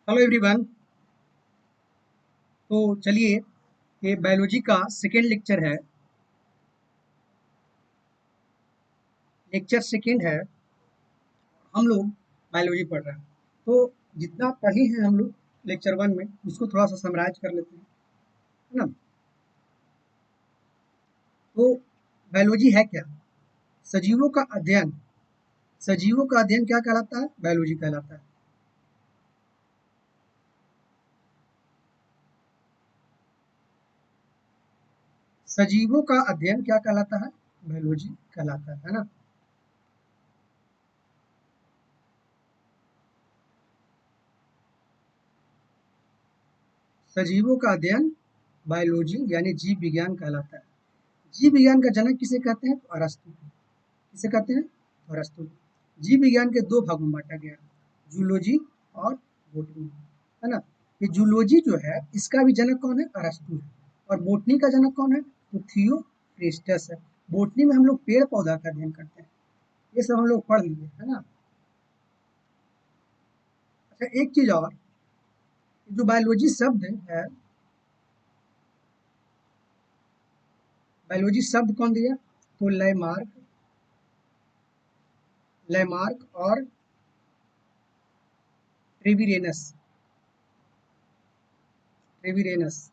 Hello everyone. तो चलिए, ये बायोलॉजी का सेकेंड लेक्चर है। लेक्चर सेकेंड है। हम लोग बायोलॉजी पढ़ रहे हैं। तो जितना पढ़े हैं हम लोग लेक्चर वन में, उसको थोड़ा सा समराइज कर लेते हैं, है ना। तो बायोलॉजी है क्या? सजीवों का अध्ययन। सजीवों का अध्ययन क्या कहलाता है? बायोलॉजी कहलाता है। सजीवों का अध्ययन क्या कहलाता है? बायोलॉजी कहलाता है ना। सजीवों का अध्ययन बायोलॉजी यानी जीव विज्ञान कहलाता है। जीव विज्ञान का जनक किसे कहते हैं? तो अरस्तु। किसे कहते हैं? अरस्तु। जीव विज्ञान के दो भागों में बांटा गया है, जूलॉजी और बोटनी, है ना। ये जूलॉजी जो है, इसका भी जनक कौन है? अरस्तु है। और बोटनी का जनक कौन है? तो थियोफ्रेस्टस है। बोटनी में हम लोग पेड़ पौधा का अध्ययन करते हैं। ये सब हम लोग पढ़ लिए, है ना। अच्छा, एक चीज और, जो बायोलॉजी शब्द है, बायोलॉजी शब्द कौन दिया? तो लैमार्क और ट्रेविरेनस। ट्रेविरेनस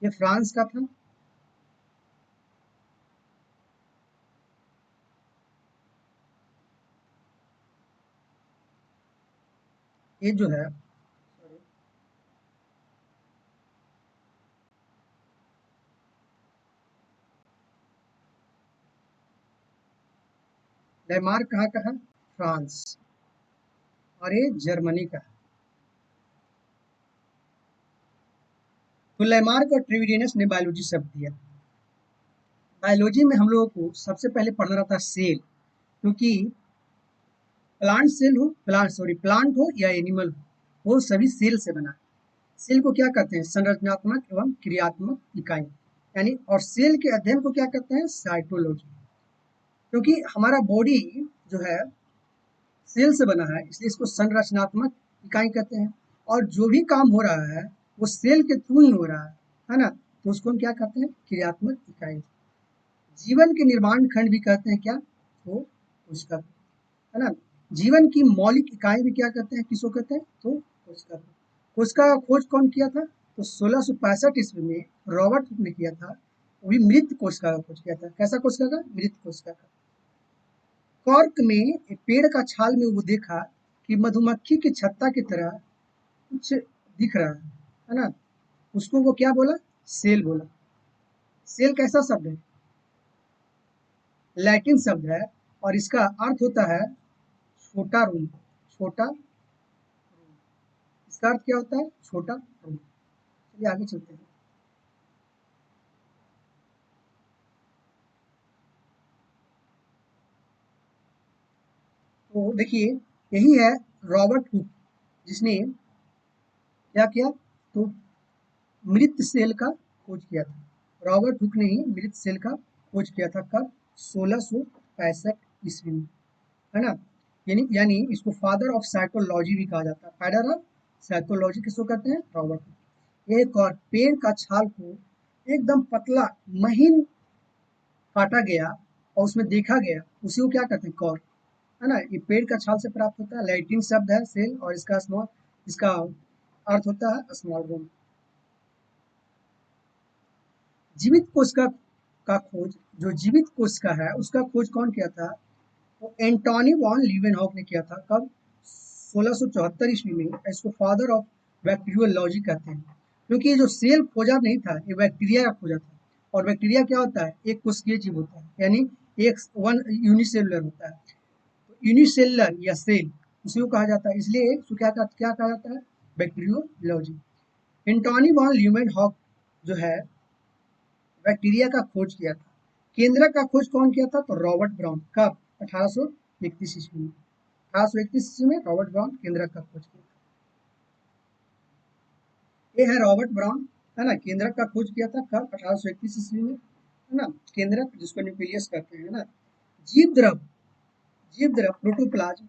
ये फ्रांस का था। ये जो है, लैमार्क कहाँ का है? फ्रांस। और ये जर्मनी का है। तो लैमार्क और ट्रेविडियनस ने बायोलॉजी शब्द दिया। बायोलॉजी में हम लोगों को सबसे पहले पढ़ना रहता है सेल, क्योंकि प्लांट हो या एनिमल हो, वो सभी सेल से बना है। सेल को क्या कहते हैं? संरचनात्मक एवं क्रियात्मक इकाई, यानी। और सेल के अध्ययन को क्या कहते हैं? साइटोलॉजी। क्योंकि हमारा बॉडी जो है सेल से बना है, इसलिए इसको संरचनात्मक इकाई कहते हैं। और जो भी काम हो रहा है वो सेल के थ्रू ही हो रहा है ना। तो उसको हम क्या कहते हैं? क्रियात्मक इकाई। जीवन के निर्माण खंड भी कहते हैं क्या? तो कोशिका, है ना। जीवन की मौलिक इकाई भी क्या कहते हैं? किसको कहते हैं? तो कोशिका। कोशिका का खोज कौन किया था? तो 1665 ईस्वी में रॉबर्ट हुक ने किया था। वो भी मृत कोशिका का खोज किया था। कैसा कोशिका का? मृत कोशिका का। कॉर्क में एक पेड़ का छाल में वो देखा कि मधुमक्खी के छत्ता की तरह कुछ दिख रहा है ना। उसको वो क्या बोला? सेल बोला। सेल कैसा शब्द है? लैटिन शब्द है, और इसका अर्थ होता है छोटा रूम। छोटा रूम, इसका अर्थ क्या होता है? छोटा रूम। चलिए आगे चलते हैं। तो देखिए, यही है रॉबर्ट हुक, जिसने क्या किया? तो मृत सेल का खोज किया था। रॉबर्ट हुक ने ही मृत सेल का खोज किया था। कब? 1665 ईस्वी में, है ना। यानी इसको फादर ऑफ साइकोलॉजी भी कहा जाता है। फादर ऑफ साइकोलॉजी किसको कहते हैं? Robert Hooke. एक और पेड़ का छाल को एकदम पतला महीन काटा गया और उसमें देखा गया, उसी को क्या कहते हैं? कॉर्क, है ना। ये पेड़ का छाल से प्राप्त होता है। लैटिन शब्द है सेल, और इसका अर्थ होता है स्मॉल रूम। जीवित कोशिका का खोज, जो जीवित कोशिका है उसका खोज कौन किया था? तो एंटोनी वॉन लीवेनहॉक ने किया था। कब? 1674 ईस्वी में। इसको फादर ऑफ बैक्टीरियोलॉजी कहते हैं, क्योंकि ये जो सेल खोजा नहीं था, ये बैक्टीरिया का खोजा था। और बैक्टीरिया क्या होता है? एक कोशिकीय जीव होता है, यानी एक वन यूनिसेलुलर होता है। तो यूनिसेलुलर या सेल उसी को कहा जाता है, इसलिए इसको क्या कहा जाता है? बैक्टीरियोलॉजी। एंटोनी वॉन ल्यूमेनहॉक जो है बैक्टीरिया का खोज किया था। केंद्रक का खोज कौन किया था? तो रॉबर्ट ब्राउन। कब? 1831 ईस्वी में। 1831 ईस्वी में रॉबर्ट ब्राउन केंद्रक का खोज किया। ये है रॉबर्ट ब्राउन, है ना। केंद्रक का खोज किया था कब? 1831 ईस्वी में, है ना। केंद्रक जिसको न्यूक्लियस कहते हैं, है ना। जीव द्रव, जीव द्रव प्रोटोप्लाज्म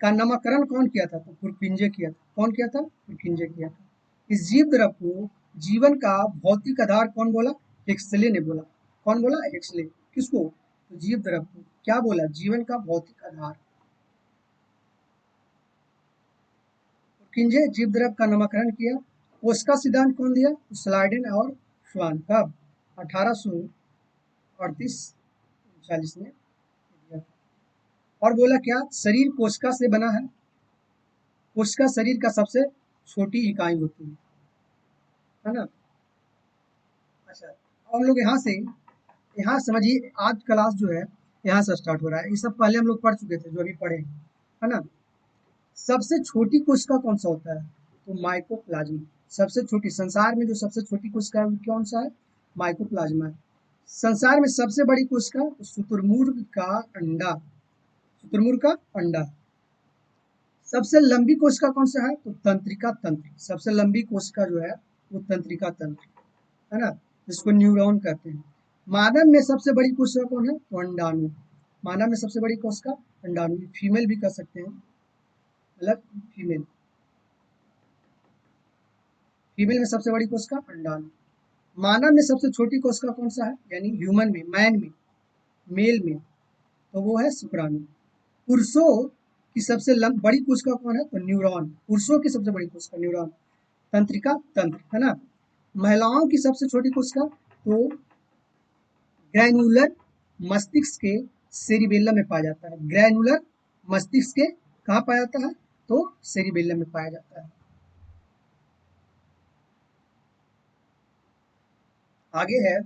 का नामकरण कौन किया था? तो पुरकिंजे किया था। कौन किया था? पुरकिंजे किया था। इस जीव द्रव को जीवन का भौतिक आधार कौन बोला? हेक्सले ने बोला। कौन बोला? हेक्सले। किसको? तो जीव द्रव को क्या बोला? जीवन का भौतिक आधार। पुरकिंजे जीव द्रव का नामकरण किया। कोशिका सिद्धांत कौन दिया? स्लाइडेन और श्वान। कब? 1838 40 में दिया था। और बोला क्या? शरीर कोशिका से बना है। कोशिका शरीर का सबसे छोटी इकाई होती है ना। अच्छा, हम लोग यहाँ समझिए, आज क्लास जो है यहाँ से स्टार्ट हो रहा है। ये सब पहले हम लोग पढ़ चुके थे, जो अभी पढ़े हैं, है ना। सबसे छोटी कोशिका कौन सा होता है? तो माइकोप्लाज्मा। सबसे छोटी, संसार में जो सबसे छोटी कोशिका है वो कौन सा है? माइकोप्लाज्मा है। संसार में सबसे बड़ी कोशिका शुतुरमुर्ग का अंडा। शुतुरमुर्ग का अंडा। सबसे लंबी कोशिका कौन सा है? तो तंत्रिका तंत्र। सबसे लंबी कोशिका जो है वो तंत्रिका तंत्र, है ना, जिसको न्यूरॉन कहते हैं। मानव में सबसे बड़ी कोशिका कौन है? तो अंडाणु। मानव में सबसे बड़ी कोशिका अंडाणु, फीमेल भी कह सकते हैं, मतलब फीमेल। फीमेल में सबसे बड़ी कोशिका अंडाणु। मानव में सबसे छोटी कोशिका कौन सा है? यानी ह्यूमन में, मैन में, मेल में, तो वो है शुक्राणु। पुरुषों की सबसे बड़ी कोशिका कौन है? तो न्यूरॉन। पुरुषों की सबसे बड़ी कोशिका न्यूरॉन, तंत्रिका तंत्र, है ना। महिलाओं की सबसे छोटी कोशिका तो ग्रैनुलर मस्तिष्क के सेरिबेलम में पाया जाता है। ग्रैनुलर मस्तिष्क के कहाँ पाया जाता है? तो सेरिबेलम में पाया जाता है। आगे है,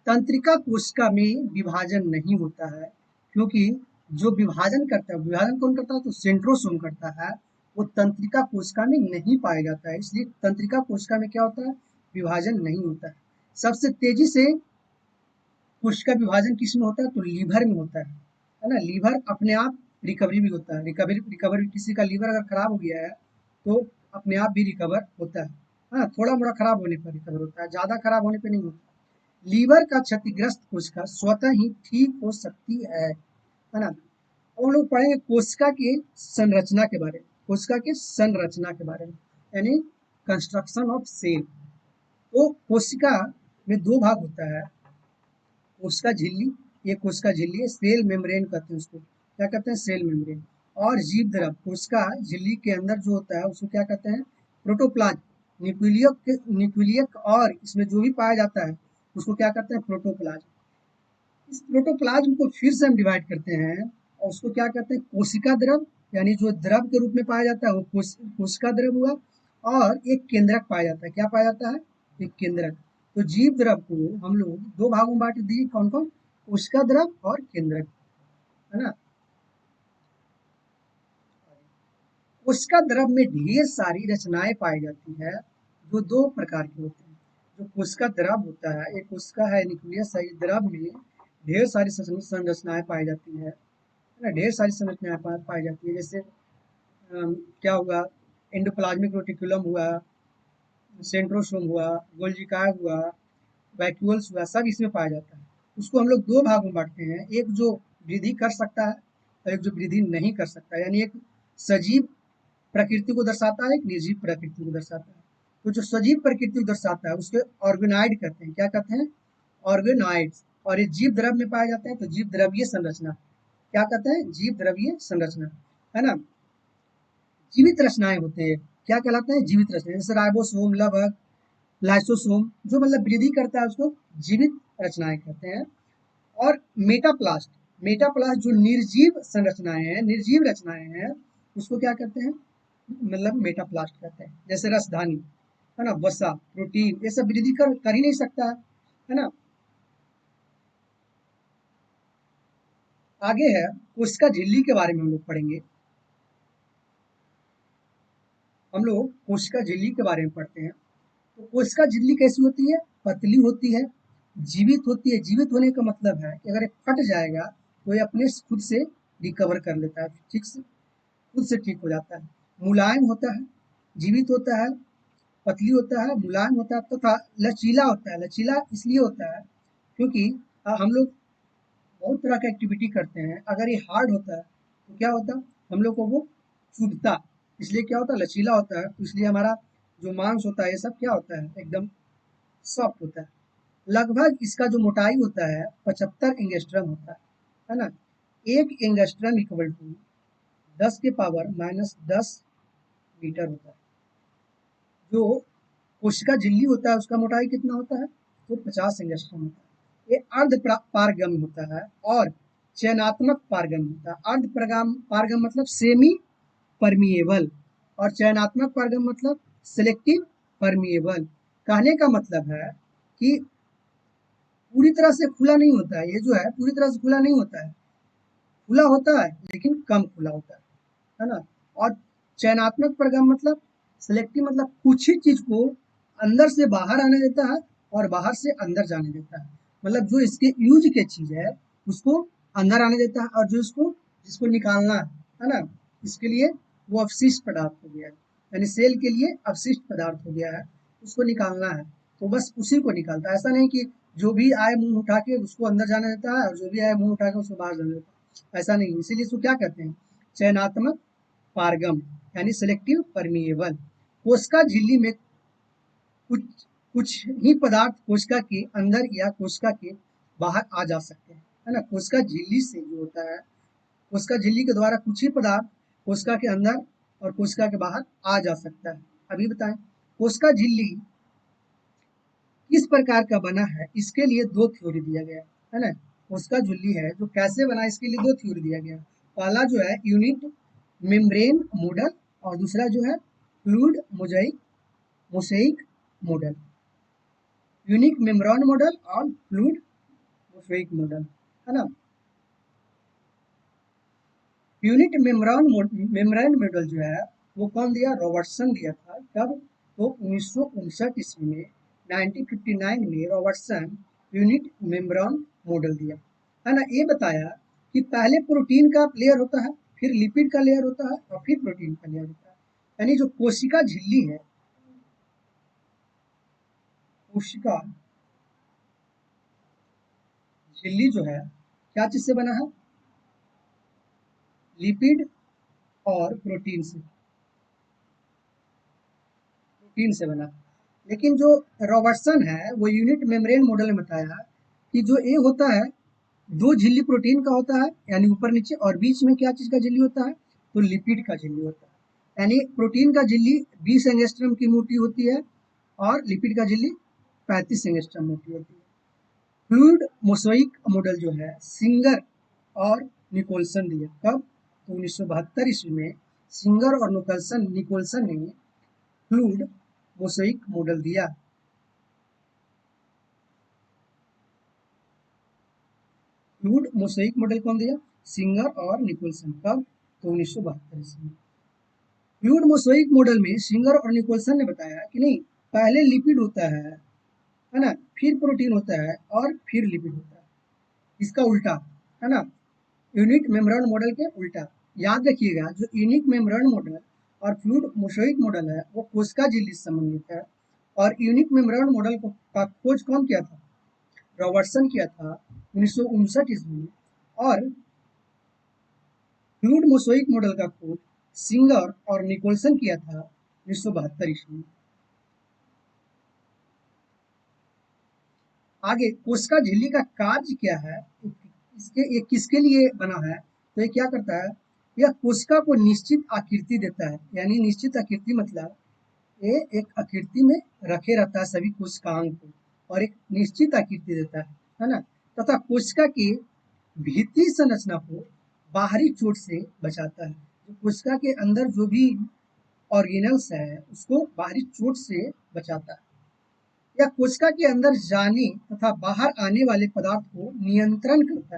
तंत्रिका कोशिका में विभाजन नहीं होता है, क्योंकि जो विभाजन करता है, विभाजन कौन करता है? तो सेंट्रोसोम करता है। वो तंत्रिका कोशिका में नहीं पाया जाता है, इसलिए तंत्रिका कोशिका में क्या होता है? विभाजन नहीं होता है। सबसे तेजी से कोशिका विभाजन किस में होता है? तो लीवर में होता है ना। लीवर अपने आप रिकवरी भी होता है। रिकवरी किसी का लीवर अगर खराब हो गया है तो अपने आप भी रिकवर होता है। हाँ, थोड़ा मोड़ा खराब होने पर रिकवर होता है, ज्यादा खराब होने पर नहीं होता। लीवर का क्षतिग्रस्त कोशिका स्वतः ही ठीक हो सकती है ना। अब हम लोग पढ़ेंगे कोशिका की संरचना के बारे में। कोशिका की संरचना के बारे में, यानी कंस्ट्रक्शन ऑफ सेल। तो कोशिका में दो भाग होता है। कोशिका झिल्ली, ये कोशिका झिल्ली है, सेल मेम्ब्रेन कहते हैं उसको। क्या कहते हैं? Cell membrane. और जीव द्रव, कोशिका झिल्ली के अंदर जो होता है उसको क्या कहते हैं? प्रोटोप्लाज्म। न्यूक्लियक और इसमें जो भी पाया जाता है उसको क्या कहते हैं? प्रोटोप्लाज्म। इस प्रोटोप्लाज्म को फिर से हम डिवाइड करते हैं और उसको क्या कहते हैं? कोशिका द्रव, यानी जो द्रव के रूप में पाया जाता है वो कोशिका द्रव हुआ। और एक केंद्रक पाया जाता है। क्या पाया जाता है? एक केंद्रक। तो जीव द्रव को हम लोग दो भागों में बांट दिए, कौन कौन? कोशिका द्रव और केंद्रक, है ना। कोशिका द्रव में ढेर सारी रचनाएं पाई जाती है, जो दो प्रकार की होती हैं। जो कोशिका द्रव होता है, एक कोशिका है न्यूक्लियस है, इस द्रव में ढेर सारी संरचनाएं पाई जाती है ना। ढेर सारी संरचनाएं पाई जाती है, जैसे क्या हुआ? एंडोप्लाज्मिक रेटिकुलम हुआ, सेंट्रोसोम हुआ, गोल्जी हुआ, वैक्यूल्स हुआ, सब इसमें पाया जाता है। उसको हम लोग दो भागों में बांटते हैं, एक जो वृद्धि कर सकता है और एक जो वृद्धि नहीं कर सकता है। यानी एक सजीव प्रकृति को दर्शाता है, एक निर्जीव प्रकृति को दर्शाता है। तो जो सजीव प्रकृति को दर्शाता है उसके ऑर्गेनाइड कहते हैं। क्या कहते हैं? ऑर्गेनाइड्स। और ये जीव द्रव में पाए जाते हैं, तो जीव द्रवीय संरचना। क्या कहते हैं? जीव द्रवीय संरचना, है ना। जीवित रचनाएं होते हैं, क्या कहलाते हैं? जीवित रचनाएं। जैसे राइबोसोम, लवक, लाइसोसोम, जो मतलब वृद्धि करता है उसको जीवित रचनाएं कहते हैं। और मेटाप्लास्ट, मेटाप्लास्ट जो निर्जीव संरचनाएं हैं, निर्जीव रचनाएं हैं, उसको क्या कहते हैं? मतलब मेटाप्लास्ट कहते हैं। जैसे रसधानी, है ना, वसा, प्रोटीन, ये सब वृद्धि कर ही नहीं सकता है ना। आगे है कोशिका झिल्ली के बारे में हम लोग पढ़ेंगे। हम लोग कोशिका झिल्ली के बारे में पढ़ते हैं। तो कोशिका झिल्ली कैसी होती है? पतली होती है, जीवित होती है। जीवित होने का मतलब है कि अगर ये फट जाएगा तो ये अपने खुद से रिकवर कर लेता है, ठीक से खुद से ठीक हो जाता है। मुलायम होता है, जीवित होता है, पतली होता है, मुलायम होता है, तथा लचीला होता है। लचीला इसलिए होता है क्योंकि हम लोग बहुत तरह का एक्टिविटी करते हैं। अगर ये हार्ड होता है तो क्या होता है? हम लोग को वो चुभता, इसलिए क्या होता है, लचीला होता है, तो इसलिए हमारा जो मांस होता है ये सब क्या होता है, एकदम सॉफ्ट होता है। लगभग इसका जो मोटाई होता है 75 एंगस्ट्रम होता है ना। एक एंगस्ट्रम इक्वल टू 10 के पावर -10 मीटर होता है। जो कोशिका झिल्ली होता है उसका मोटाई कितना होता है, तो 50 एंगस्ट्रम होता है। ये अर्ध पारगम होता है और चयनात्मक पारगम होता है। अर्ध पारगम मतलब सेमी परमिएबल और चयनात्मक पारगम मतलब सिलेक्टिव परमिएबल। कहने का मतलब है कि पूरी तरह से खुला नहीं होता है, ये जो है पूरी तरह से खुला नहीं होता है, खुला होता है लेकिन कम खुला होता है ना। और चयनात्मक परगम मतलब सिलेक्टिव मतलब कुछ ही चीज को अंदर से बाहर आने देता है और बाहर से अंदर जाने देता है। मतलब जो इसके यूज के चीज है उसको अंदर आने देता है और जो इसको जिसको निकालना है ना, इसके लिए वो अवशिष्ट पदार्थ हो गया है, यानी सेल के लिए अवशिष्ट पदार्थ हो गया है, उसको निकालना है तो बस उसी को निकालता है। ऐसा नहीं कि जो भी आए मुंह उठा के उसको अंदर जाने देता है और जो भी आए मुंह उठा के उसको बाहर जाने देता है, ऐसा नहीं। इसीलिए इसको क्या कहते हैं, चयनात्मक पारगम यानी सिलेक्टिव परमिएबल। कोशिका झिल्ली में कुछ कुछ ही पदार्थ कोशिका के अंदर या कोशिका के बाहर आ जा सकते हैं, है ना। कोशिका झिल्ली से जो होता है, कोशिका झिल्ली के द्वारा कुछ ही पदार्थ कोशिका के अंदर और कोशिका के बाहर आ जा सकता है। अभी बताएं, कोशिका झिल्ली किस प्रकार का बना है, इसके लिए दो थ्योरी दिया गया है ना। कोशिका झिल्ली है जो कैसे बना है इसके लिए दो थ्योरी दिया गया। पहला जो है यूनिट मेम्ब्रेन मॉडल और दूसरा जो है fluid mosaic model. Unique membrane model और फ्लूइड मोसेइक मॉडल, है ना। यूनिट मेम्ब्रेन मॉडल जो है वो कौन दिया, रॉबर्टसन दिया था। कब, तो 1959 ईस्वी में, 1959 में रॉबर्टसन यूनिट मेम्ब्रेन मॉडल दिया, है ना। ये बताया कि पहले प्रोटीन का लेयर होता है, फिर लिपिड का लेयर होता है और फिर प्रोटीन का लेयर होता है। यानी जो कोशिका झिल्ली है, कोशिका झिल्ली जो है क्या चीज से बना है, लिपिड और प्रोटीन से बना। लेकिन जो रॉबर्टसन है वो यूनिट मेम्ब्रेन मॉडल में बताया कि जो ए होता है दो झिल्ली प्रोटीन का होता है, यानी ऊपर नीचे, और बीच में क्या चीज का झिल्ली होता है, तो लिपिड का झिल्ली होता है। यानी प्रोटीन का झिल्ली 20 एंगस्ट्रम की मोटी होती है और लिपिड का झिल्ली 35 एंगस्ट्रम मोटी होती है। फ्लूइड मोसोइक मॉडल जो है सिंगर और निकोलसन दिया। कब, तो 1972 ईस्वी में सिंगर और निकोलसन ने फ्लूइड मोसोइक मॉडल दिया। फ्लूइड मोसोइक मॉडल कौन दिया, सिंगर और निकोलसन। कब, तो 1972 ईस्वी में। फ्लूइड मोसोइक मॉडल में सिंगर और निकोलसन ने बताया कि नहीं, पहले लिपिड होता है ना, फिर प्रोटीन होता है और फिर लिपिड होता है, इसका उल्टा, है ना। यूनिक मेम्ब्रेन मॉडल के उल्टा। याद रखिएगा जो यूनिक मेम्ब्रेन मॉडल और फ्लूइड मोसोइक मॉडल है वो कोशिका झिल्ली से संबंधित है। और यूनिक मेम्ब्रेन मॉडल का खोज कौन किया था, रॉबर्टसन किया था 1959 ईस्वी में। और फ्लूइड मोसोइक मॉडल का खोज सिंगर और निकोलसन किया था 1972 ईस्वी में। आगे कोशिका झिल्ली का कार्य क्या है, ये किसके लिए बना है, तो ये क्या करता है, यह कोशिका को निश्चित आकृति देता है। यानी निश्चित आकृति मतलब ये एक आकृति में रखे रहता है सभी कोशिकाओं को और एक निश्चित आकृति देता है ना। तथा कोशिका की भित्ति संरचना को बाहरी चोट से बचाता है। जो कोशिका के अंदर जो भी ऑर्गेनल्स है उसको बाहरी चोट से बचाता है। यह कोशिका के अंदर जाने तथा बाहर आने वाले पदार्थ को नियंत्रण करता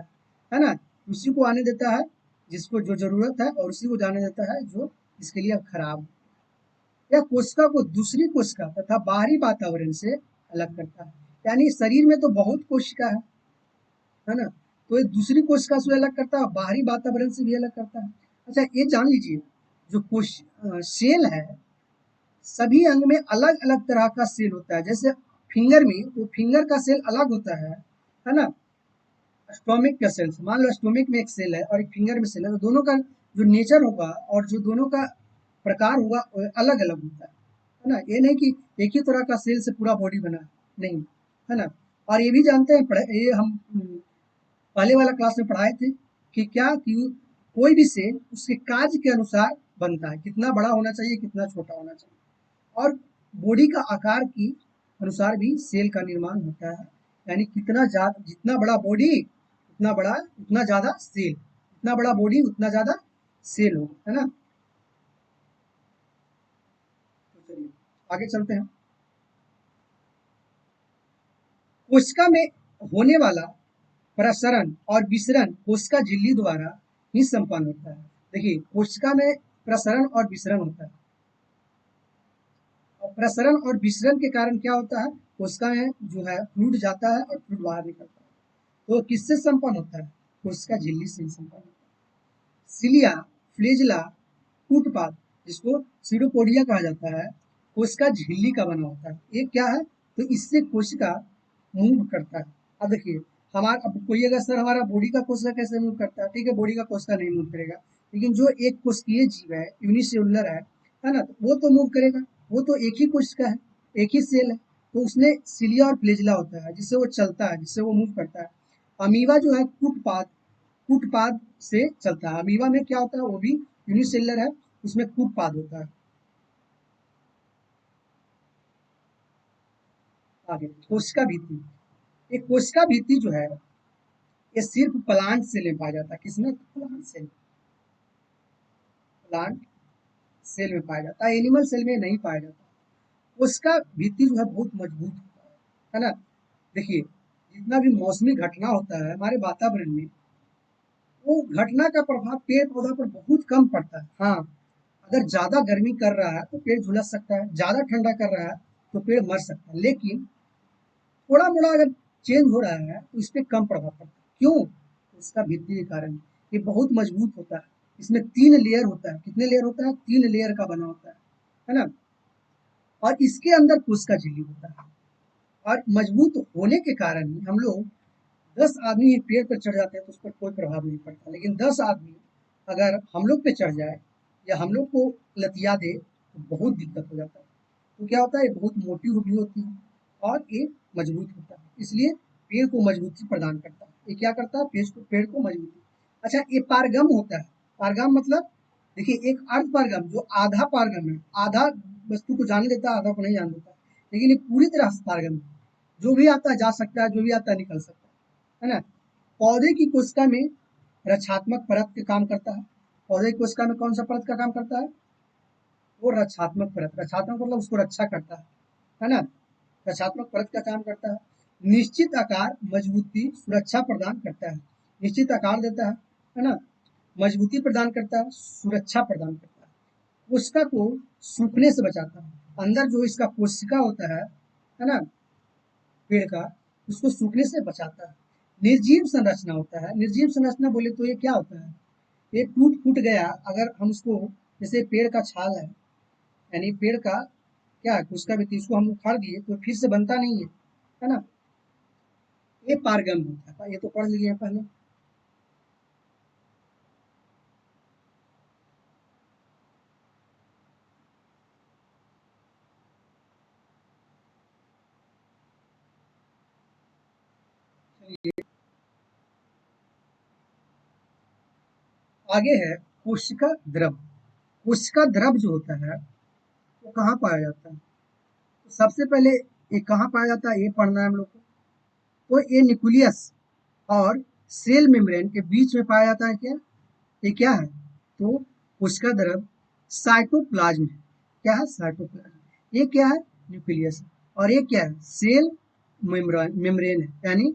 है ना। उसी को आने देता है जिसको जो जरूरत है और उसी को जाने देता है जो इसके लिए खराब। यह कोशिका को दूसरी कोशिका तथा बाहरी वातावरण से अलग करता है। यानी शरीर में तो बहुत कोशिका है ना, तो ये दूसरी कोशिका से अलग करता है, बाहरी वातावरण से भी अलग करता है। अच्छा ये जान लीजिए, जो सेल है, सभी अंग में अलग अलग तरह का सेल होता है। जैसे फिंगर में, तो फिंगर का सेल अलग होता है ना। स्टोमिक का सेल, मान लो स्टोमिक में एक सेल है और एक फिंगर में सेल है, तो दोनों का जो नेचर होगा और जो दोनों का प्रकार होगा अलग अलग होता है ना। ये नहीं कि एक ही तरह का सेल से पूरा बॉडी बना है, नहीं, है ना। और ये भी जानते हैं, ये हम पहले वाला क्लास में पढ़ाए थे कि क्या कि कोई भी सेल उसके कार्य के अनुसार बनता है, कितना बड़ा होना चाहिए, कितना छोटा होना चाहिए। और बॉडी का आकार की अनुसार भी सेल का निर्माण होता है, यानी कितना ज्यादा, जितना बड़ा बॉडी उतना बड़ा, उतना ज्यादा सेल, जितना बड़ा बॉडी उतना ज्यादा सेल होगा, है ना। तो चलिए आगे चलते हैं। कोशिका में होने वाला प्रसरण और विसरण कोशिका झिल्ली द्वारा ही संपन्न होता है। देखिए कोशिका में प्रसरण और विसरण होता है, और प्रसरण और विसरण के कारण क्या होता है, कोशिका में जो है फ्लूइड जाता है और फ्लूइड बाहर निकलता है। तो किससे संपन्न होता है, कोशिका झिल्ली से संपन्न होता है। सिलिया, फ्लेजिला, कूटपाद, जिसको सीडोपोडिया कहा जाता है, कोशिका झिल्ली का बना होता है। ये क्या है, तो इससे कोशिका मूव करता है। अब देखिए हमारा, अब कोई अगर सर हमारा बॉडी का कोशिका कैसे मूव करता है, ठीक है बॉडी का कोशिका नहीं मूव करेगा, लेकिन जो एक कोशिकीय जीव है, यूनिसेलुलर है ना, तो वो तो मूव करेगा, वो तो एक ही कोशिका है, एक ही सेल है, तो उसमें सिलिया और प्लेजिला होता है जिससे वो चलता है, जिससे वो मूव करता है। अमीबा जो है कूटपाद, कूटपाद से चलता है। अमीबा में क्या होता है, वो भी यूनिसेलुलर है, उसमें कूटपाद होता है। आगे कोशिका भित्ति, ये कोशिका भित्ति जो है ये सिर्फ प्लांट सेल में पाया जाता है। किसमें, प्लांट सेल, प्लांट सेल में पाया जाता है, एनिमल सेल में नहीं पाया जाता। उसका भित्ति जो है बहुत मजबूत होता है ना। देखिए जितना भी मौसमी घटना होता है हमारे वातावरण में, वो घटना का प्रभाव पेड़ पौधा पर बहुत कम पड़ता है। हाँ, अगर ज्यादा गर्मी कर रहा है तो पेड़ झुलस सकता है, ज्यादा ठंडा कर रहा है तो पेड़ मर सकता है, लेकिन थोड़ा मोड़ा अगर चेंज हो रहा है तो इस पर कम प्रभाव पड़ता है। क्यों, उसका भित्ति के कारण। ये बहुत मजबूत होता है, इसमें 3 लेयर होता है। कितने लेयर होता है, 3 लेयर का बना होता है ना। और इसके अंदर कोशिका झिल्ली होता है, और मजबूत होने के कारण ही हम लोग 10 आदमी एक पेड़ पर चढ़ जाते हैं तो उस पर कोई प्रभाव नहीं पड़ता, लेकिन 10 आदमी अगर हम लोग पे चढ़ जाए या हम लोग को लतिया दे तो बहुत दिक्कत हो जाता है। तो क्या होता है, ये बहुत मोटी भी होती है और ये मजबूत होता है, इसलिए पेड़ को मजबूती प्रदान करता है। ये क्या करता है, पेड़ को मजबूती। अच्छा ये पारगम होता है, पारगम मतलब देखिए एक अर्ध पारगम जो आधा पारगम है, आधा वस्तु को जाने देता है, आधा को नहीं जाने देता, लेकिन ये पूरी तरह से पारगम है, जो भी आता है जा सकता है, जो भी आता है निकल सकता है ना। पौधे की कोशिका में रक्षात्मक परत का काम करता है। पौधे की कोशिका में कौन सा परत का काम करता है, वो रक्षात्मक परत, रक्षात्मक मतलब उसको रक्षा करता है ना। रक्षात्मक परत का काम करता है। निश्चित आकार, मजबूती, सुरक्षा प्रदान करता है। निश्चित आकार देता है ना, मजबूती प्रदान करता है, सुरक्षा प्रदान करता है। कोशिका को सूखने से बचाता है। अंदर जो इसका कोशिका होता है ना, पेड़ का, उसको सूखने से बचाता है। निर्जीव संरचना होता है। निर्जीव संरचना बोले तो ये क्या होता है, ये टूट फूट गया, अगर हम उसको, जैसे पेड़ का छाल है, यानी पेड़ का क्या है, उसका भी इसको हम उखाड़ दिए तो फिर से बनता नहीं है ना। ये पारगम होता है, ये तो पढ़ लिए हैं पहले। आगे है कोशिका द्रव। कोशिका द्रव जो होता है वो कहाँ पाया जाता है, तो सबसे पहले ये कहाँ पाया जाता है, ये पढ़ना है हम लोग को। तो ये न्यूक्लियस और सेल मेम्ब्रेन के बीच में पाया जाता है। क्या, ये क्या है, तो कोशिका द्रव साइटोप्लाज्म है। क्या है, साइटोप्लाज्म। ये क्या है, न्यूक्लियस है। और ये क्या है, सेल मेम्ब्रेन है, यानी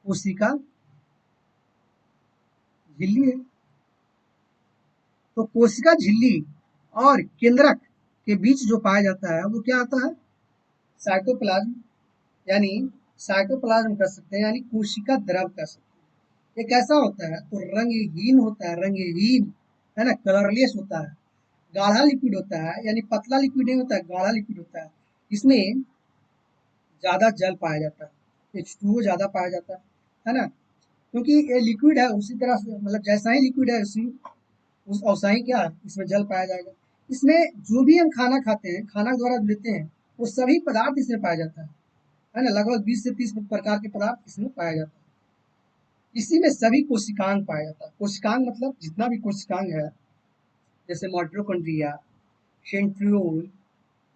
कोशिका झिल्ली है। तो कोशिका झिल्ली और केंद्रक के बीच जो पाया जाता है वो क्या आता है, साइटोप्लाज्म, यानी साइटोप्लाज्म कर सकते हैं, यानी कोशिका द्रव कर सकते हैं। ये कैसा होता है, तो रंगहीन होता है, रंगहीन, है ना, कलरलेस होता है, गाढ़ा लिक्विड होता है, यानी पतला लिक्विड नहीं होता है, गाढ़ा लिक्विड होता है। इसमें ज्यादा जल पाया जाता है, H2O ज्यादा पाया जाता है ना, क्योंकि ये लिक्विड है, उसी तरह से मतलब जैसा ही लिक्विड है उसी उस अवसाही क्या है, इसमें जल पाया जाएगा। इसमें जो भी हम खाना खाते हैं, खाना के द्वारा लेते हैं, वो सभी पदार्थ इसमें पाया जाता है ना। लगभग 20 से 30 प्रकार के पदार्थ इसमें पाया जाता है। इसी में सभी कोशिकांग पाया जाता है। कोशिकांग मतलब जितना भी कोशिकांग है, जैसे माइटोकॉन्ड्रिया, सेंट्रियोल,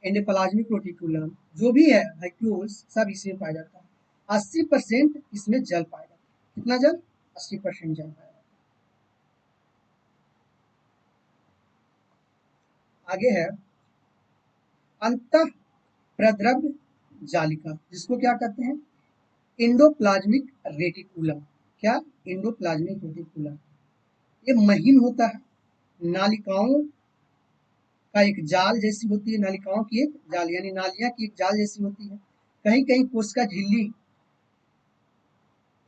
एंडोप्लाज्मिक रेटिकुलम, जो भी है वैक्यूल्स, सब इसमें पाया जाता है। 80% इसमें जल पाया जाता है। कितना जल? 80% जल पाया जाता है। आगे है अंतः प्रद्रव्य जालिका, जिसको क्या कहते हैं? Endoplasmic reticulum. क्या? Endoplasmic reticulum. ये महीन होता है, नालिकाओं का एक जाल जैसी होती है, नालिकाओं की एक जाल यानी नालियां की एक जाल जैसी होती है। कहीं कहीं कोशिका झिल्ली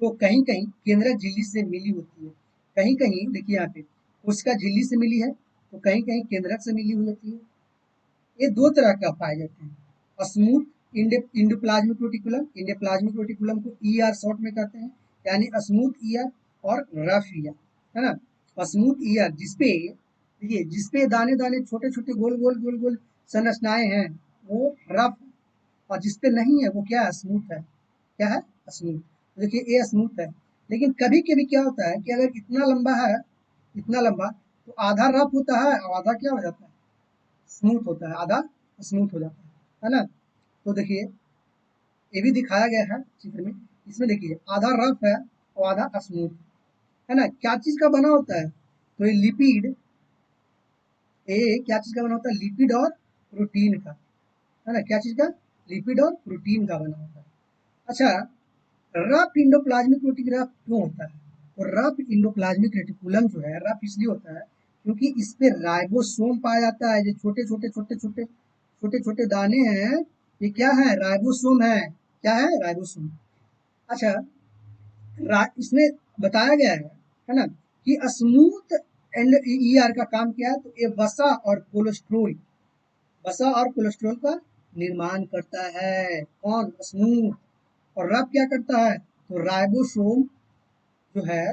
तो कहीं कहीं केंद्रक झिल्ली से मिली होती है। कहीं कहीं देखिए यहाँ पे कोशिका झिल्ली से मिली है, तो कहीं कहीं केंद्रक से मिली हुई होती है। ये दो तरह का पाए जाते हैं, smooth endoplasmic reticulum, endoplasmic reticulum को ईआर शॉर्ट में कहते हैं, यानी स्मूथ ईआर और रफ ईआर, है ना। स्मूथ ईआर जिसपे देखिए, जिसपे दाने दाने छोटे छोटे गोल गोल गोल गोल संरचनाएं हैं, वो रफ। और जिसपे नहीं है वो क्या है? स्मूथ है। क्या है? स्मूथ। देखिए ये स्मूथ है, लेकिन कभी कभी क्या होता है कि अगर इतना लंबा है, इतना लंबा, तो आधा रफ होता है और आधा क्या हो जाता है? स्मूथ होता है, आधा स्मूथ हो जाता है ना। तो देखिए ये भी दिखाया गया है चित्र में। इसमें देखिए आधा रफ है और आधा स्मूथ है ना। क्या चीज का बना होता है? तो ये लिपिड, ये क्या चीज का बना होता है? लिपिड और प्रोटीन का, है ना। क्या चीज का? लिपिड और प्रोटीन का बना होता है। अच्छा, रफ इंडोप्लाज्मिक रेटिकुलम क्यों होता है? तो रफ इंडोप्लाज्मिक रेटिकुलम जो है रफ इसलिए होता है क्योंकि इस पे राइबोसोम पाया जाता है। जो छोटे छोटे छोटे छोटे छोटे छोटे दाने हैं, ये क्या है? राइबोसोम है। क्या है? राइबोसोम। अच्छा, इसमें बताया गया है ना, कि स्मूथ एंड ईआर का काम क्या है? तो ये वसा और कोलेस्ट्रोल, वसा और कोलेस्ट्रोल का निर्माण करता है। कौन? स्मूथ। और रफ क्या करता है? तो राइबोसोम जो है,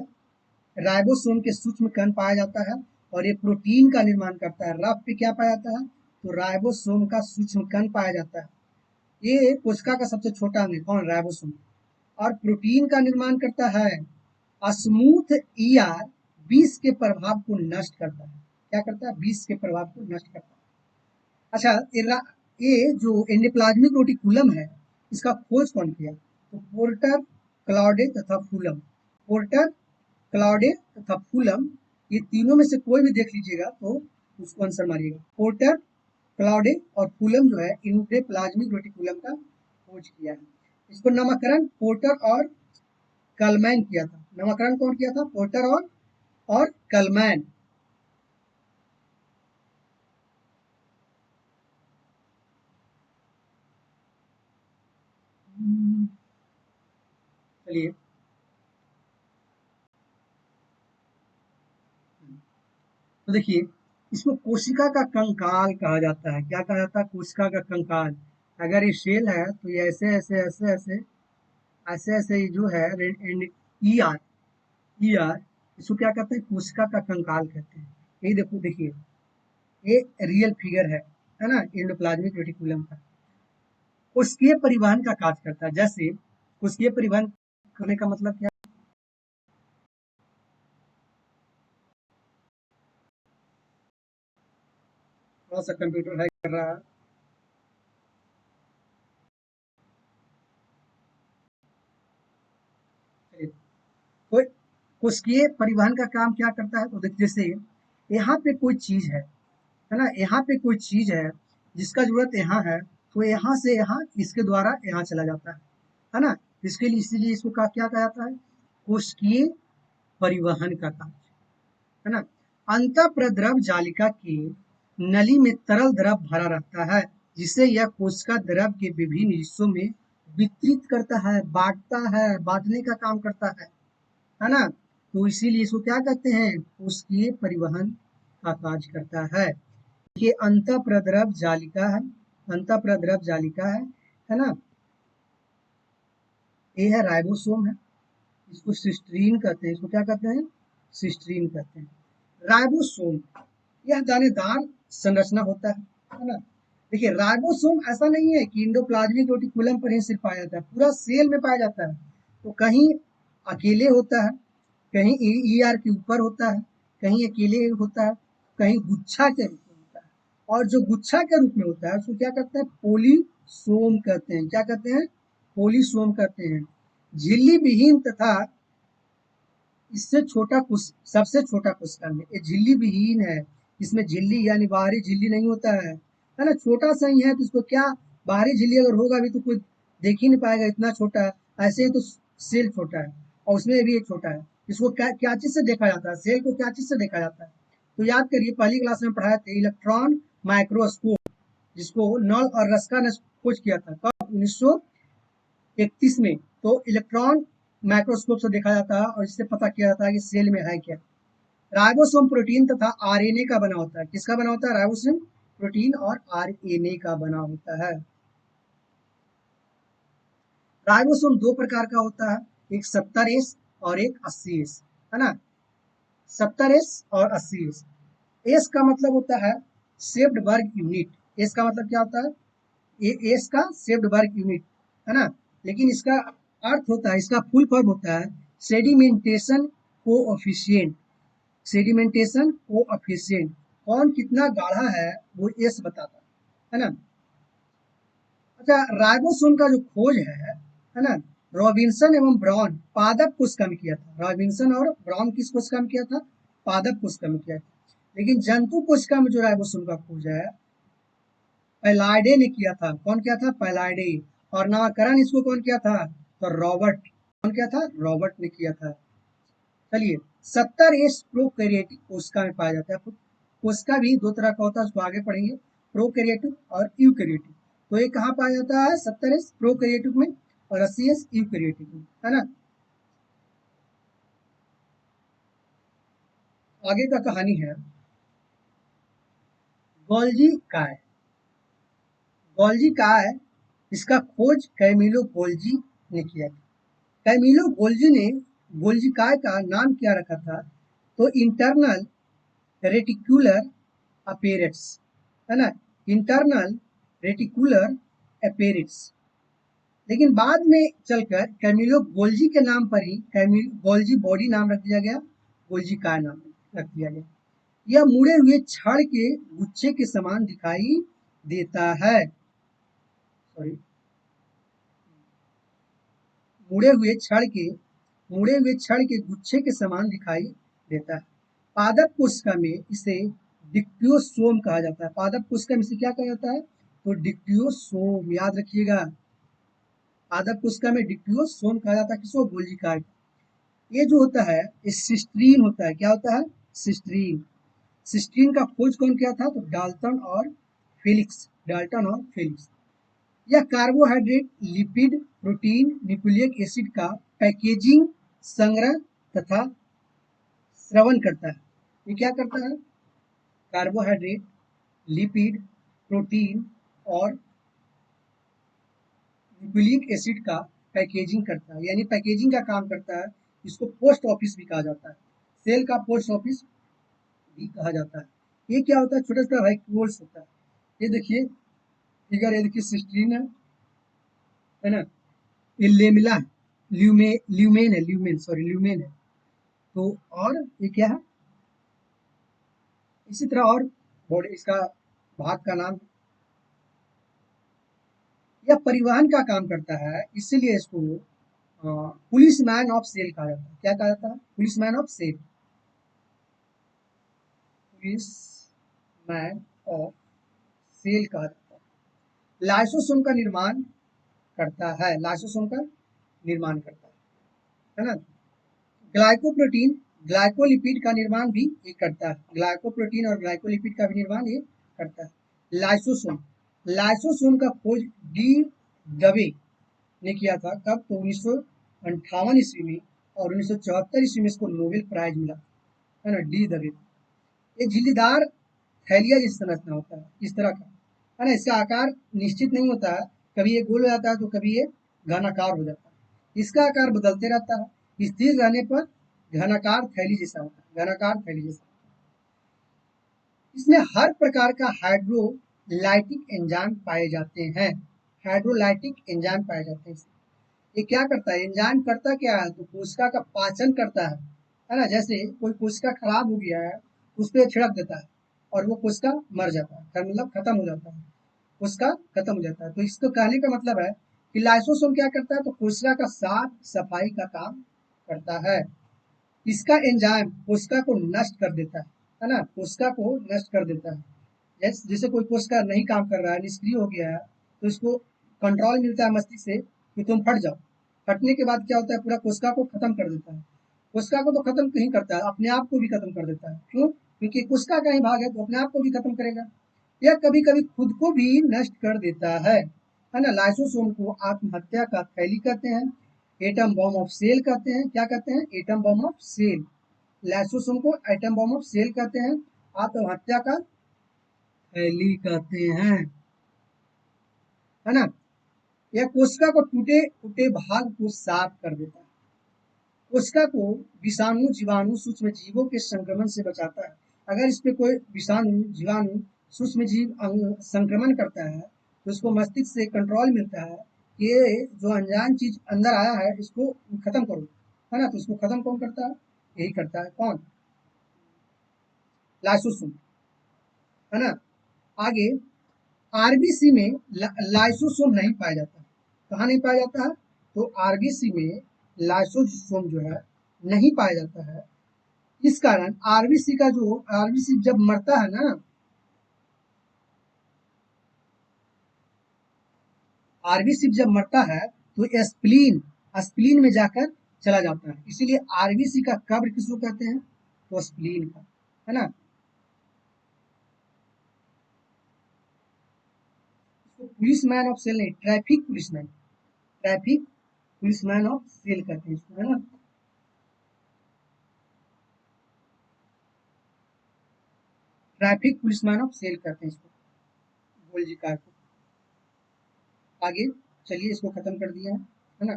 राइबोसोम के सूक्ष्म कण पाया जाता है और ये प्रोटीन का निर्माण करता है। रफ पे क्या पाया जाता है? तो राइबोसोम का सूक्ष्म कण पाया जाता है। ये कोशिका का सबसे छोटा अंग है। कौन? राइबोसोम। और प्रोटीन का निर्माण करता है। स्मूथ ईआर विष के प्रभाव को नष्ट करता है। क्या करता है? विष के प्रभाव को नष्ट करता है। अच्छा, ये जो एंडोप्लाज्मिक रेटिकुलम है, इसका खोज कौन किया? तो पोर्टर, क्लॉडे तथा फूलम। पोर्टर, क्लॉडे तथा फूलम, ये तीनों में से कोई भी देख लीजिएगा तो उसको आंसर मारिएगा। पोर्टर, क्लॉडे और फूलम जो है एंडोप्लाज्मिक रेटिकुलम का खोज किया है। इसको नामकरण पोर्टर और कलमैन किया था। नामकरण कौन किया था? पोर्टर और कलमैन। चलिए, तो देखिए इसको कोशिका का कंकाल कहा जाता है। क्या कहा जाता है? कोशिका का कंकाल। अगर ये सेल है तो ये ऐसे ऐसे ऐसे ऐसे ऐसे ऐसे ये जो है ई आर, ई आर, इसको क्या कहते हैं? कोशिका का कंकाल कहते हैं। ये देखो, देखिए ये रियल फिगर है ना, एंडोप्लाज्मिक रेटिकुलम का। कोशिकीय परिवहन का कार्य करता है। जैसे कोशिकीय परिवहन करने का मतलब क्या? थोड़ा सा कंप्यूटर है कर रहा है। तो कोशिकीय परिवहन का काम क्या करता है? तो देखिए जैसे यहाँ पे कोई चीज है ना, यहाँ पे कोई चीज है जिसका जरूरत यहाँ है, तो यहाँ से यहाँ इसके द्वारा यहाँ चला जाता है ना। इसके लिए इसीलिए इसको क्या कहा जाता है? कोशिकीय परिवहन का कार्य, है ना। अंतःप्रद्रव जालिका की नली में तरल द्रव भरा रहता है, जिसे यह कोशिका द्रव के विभिन्न हिस्सों में वितरित करता है, बांटता है, बांटने का काम करता है ना। तो इसीलिए इसको क्या कहते हैं? कोशिकीय परिवहन का कार्य करता है। ये अंतःप्रद्रव जालिका है, अंतःप्रद्रव जालिका है ना। ये है राइबोसोम है, इसको सिस्टीन कहते हैं। इसको क्या कहते हैं? सिस्टीन कहते हैं। राइबोसोम, यह दानेदार संरचना होता है ना। देखिए राइबोसोम ऐसा नहीं है कि इंडोप्लाज्मिक रेटिकुलम पर ही सिर्फ पाया जाता है, पूरा सेल में पाया जाता है। तो कहीं अकेले होता है, कहीं ईआर के ऊपर होता है, कहीं अकेले होता है, कहीं गुच्छा के रूप में होता है। और जो गुच्छा के रूप में होता है उसको क्या कहते हैं, पोलिसोम कहते हैं। क्या कहते हैं, पोलिसोम कहते हैं। झिल्ली विहीन तथा इससे छोटा सबसे छोटा कोशिकांड है, ये झिल्ली विहीन है, इसमें झिल्ली यानी बाहरी झिल्ली नहीं होता है ना, छोटा सा ही है। तो इसको क्या, बाहरी झिल्ली अगर होगा भी तो कोई देख ही नहीं पाएगा, इतना छोटा है। ऐसे ही तो सेल छोटा है और उसमें भी एक छोटा है। इसको क्या क्या चीज से देखा जाता है, सेल को क्या चीज से देखा जाता है, तो याद करिए पहली क्लास में पढ़ाए थे इलेक्ट्रॉन माइक्रोस्कोप, जिसको नॉल और रस्का ने खोज किया था कब, 1931 में। तो इलेक्ट्रॉन माइक्रोस्कोप से देखा जाता है और इससे पता किया जाता है कि सेल में है क्या। राइबोसोम प्रोटीन तथा आरएनए का बना होता है। किसका बना होता है, राइबोसोम प्रोटीन और आरएनए का बना होता है। राइबोसोम दो प्रकार का होता है, एक 70S और एक 80S, है ना। 70S और 80S। एस का मतलब होता है शेप्ड वर्ग यूनिट। एस का मतलब क्या होता है, ये एस का शेप्ड वर्ग यूनिट, है ना। लेकिन इसका अर्थ होता है, इसका फुल फॉर्म होता है सेडिमेंटेशन कोएफिशिएंट। सेडिमेंटेशन कोएफिशिएंट, कौन कितना गाढ़ा है वो एस बताता है ना। अच्छा, राइबोसोम का जो खोज है ना, रॉबिन्सन एवं ब्राउन पादप कोशिका में किया था। रॉबिन्सन और ब्राउन किस कोशिका में किया था, पादप कोशिका में किया था। लेकिन जंतु कोशिका में जो राइबोसोम का खोज है पैलाइडे ने किया था। कौन किया था, पैलाइडे। और नामकरण इसको कौन किया था, तो रॉबर्ट। कौन किया था, रॉबर्ट ने किया था। चलिए, 70S प्रोकैरियोटिक कोशिका में पाया जाता है। कोशिका भी दो तरह का होता है, उसको आगे पढ़ेंगे, प्रोकैरियोटिक और यूकैरियोटिक। तो ये कहाँ पाया जाता है, 70S प्रोकैरियोटिक में और 80S यूकैरियोटिक में, है ना। आगे का कहानी है गोल्जी काय। गोल्जी काय, इसका खोज कैमिलो गोल्जी ने किया था। कैमिलो गोल्जी ने गोल्जी काय का नाम क्या रखा था, तो इंटरनल रेटिकुलर अपेरेट्स, है ना, इंटरनल रेटिकुलर अपेरेट्स। लेकिन बाद में चलकर कैमिलो गोल्जी के नाम पर ही गोल्जी बॉडी नाम रख दिया गया, गोल्जी काय नाम रख दिया गया। यह मुड़े हुए छड़ के गुच्छे के समान दिखाई देता है। सॉरी, मुड़े हुए छड़ के मुड़े हुए छड़ के गुच्छे के समान दिखाई देता है। पादप कोशिका में इसे डिक्टियोसोम कहा जाता है। पादप कोशिका में इसे क्या कहा जाता है, तो डिक्टियोसोम, याद रखिएगा। पादप कोशिका में डिक्टियोसोम कहा जाता है किसको, गोल्जी काय। ये जो होता है ये सिस्ट्रीन होता है। क्या होता है, सिस्ट्रीन। सिस्ट्रीन का खोज कौन किया था, तो डाल्टन और फेलिक्स। डाल्टन और फेलिक्स। यह carbohydrate, lipid, protein, nucleic acid का पैकेजिंग, संग्रह तथा श्रवण करता है। ये क्या करता है, कार्बोहाइड्रेट, लिपिड, प्रोटीन और न्यूक्लिक एसिड का पैकेजिंग करता है, यानी पैकेजिंग का काम करता है। इसको पोस्ट ऑफिस भी कहा जाता है, सेल का पोस्ट ऑफिस भी कहा जाता है। ये क्या होता है, छोटा छोटा वैक्यूल्स होता है। ये देखिए फिगर, ये देखिए सिस्टीन है ना, ये लेमिला है, ल्यूमेन है, ल्यूमेन है। तो और ये क्या है, इसी तरह और बॉडी, इसका भाग का नाम, यह परिवहन का काम करता है, इसीलिए इसको पुलिस मैन ऑफ सेल कहा जाता है। क्या कहा जाता है, policeman of cell. Policeman of cell कहा जाता है। लाइसोसोम का निर्माण करता है, लाइसोसोम का निर्माण करता है ना। ग्लाइकोप्रोटीन, ग्लाइकोलिपिड का निर्माण भी ये करता है। ग्लाइकोप्रोटीन और ग्लाइकोलिपिड का भी निर्माण ये करता है। लाइसोसोम, लाइसोसोम का खोज डी दवे ने किया था कब, तो 1958 ईस्वी में, और 1974 ईस्वी में इसको नोबेल प्राइज मिला, है ना, डी दवे। ये झिल्लीदार थैलिया जैसी संरचना होता है, इस तरह का, है ना। इसका आकार निश्चित नहीं होता है, कभी ये गोल हो जाता है तो कभी ये घनाकार हो जाता है। इसका आकार बदलते रहता है, स्थिर रहने पर घनाकार थैली जैसा होता है, घनाकार थैली जैसा। इसमें हर प्रकार का हाइड्रोलाइटिक एंजाइम पाए जाते हैं। हाइड्रोलाइटिक एंजाइम पाए जाते हैं। ये क्या करता है, एंजाइम करता क्या है, तो कोशिका का पाचन करता है ना। जैसे कोई कोशिका खराब हो गया है, उस पर छिड़क देता है और वो कोशिका मर जाता है, मतलब खत्म हो जाता है, कोशिका खत्म हो जाता है। तो इसको कहने का मतलब है कि लाइसोसोम क्या करता है, तो कोशिका का साफ सफाई का काम करता है। इसका एंजाइम कोशिका को नष्ट कर देता है ना, कोशिका को नष्ट कर देता है। जैसे कोई कोशिका नहीं काम कर रहा है, निष्क्रिय हो गया है, तो इसको कंट्रोल मिलता है मस्तिष्क से कि तुम फट जाओ। फटने के बाद क्या होता है, पूरा कोशिका को खत्म कर देता है। कोशिका को तो खत्म नहीं करता है, अपने आप को भी खत्म कर देता है। क्यों? क्योंकि कोशिका का ही भाग है, तो अपने आप को भी खत्म करेगा। या कभी कभी खुद को भी नष्ट कर देता है ना। लाइसोसोम को आत्महत्या का थैली कहते हैं, एटम बॉम्ब ऑफ सेल कहते हैं। क्या कहते हैं? Atom bomb of cell. Lysosome को एटम बॉम्ब ऑफ सेल कहते हैं, आत्महत्या का थैली कहते हैं, है ना। यह कोशिका को टूटे टूटे भाग को साफ कर देता है। कोशिका को विषाणु जीवाणु सूक्ष्म जीवों के संक्रमण से बचाता है। अगर इस पे कोई विषाणु जीवाणु सूक्ष्म जीव संक्रमण करता है, तो उसको मस्तिष्क से कंट्रोल मिलता है कि ये जो अनजान चीज अंदर आया है, इसको खत्म करो, है ना। तो इसको खत्म कौन करता है? यही करता है। कौन? लाइसोसोम, है ना। आगे, आरबीसी में लाइसोसोम नहीं पाया जाता है। कहाँ नहीं पाया जाता है? तो आरबीसी में लाइसोसोम जो है नहीं पाया जाता है। इस कारण आरबीसी जब मरता है ना, आरबीसी जब मरता है तो स्प्लीन स्प्लीन में जाकर चला जाता है। इसीलिए आरबीसी का कब्र किसको कहते हैं? तो स्प्लीन का, है ना। पुलिस मैन ऑफ सेल नहीं, traffic policeman of cell कहते हैं इसको, है ना। Traffic policeman of cell कहते हैं इसको, गोल्जी कार को। आगे चलिए, इसको खत्म कर दिया है ना।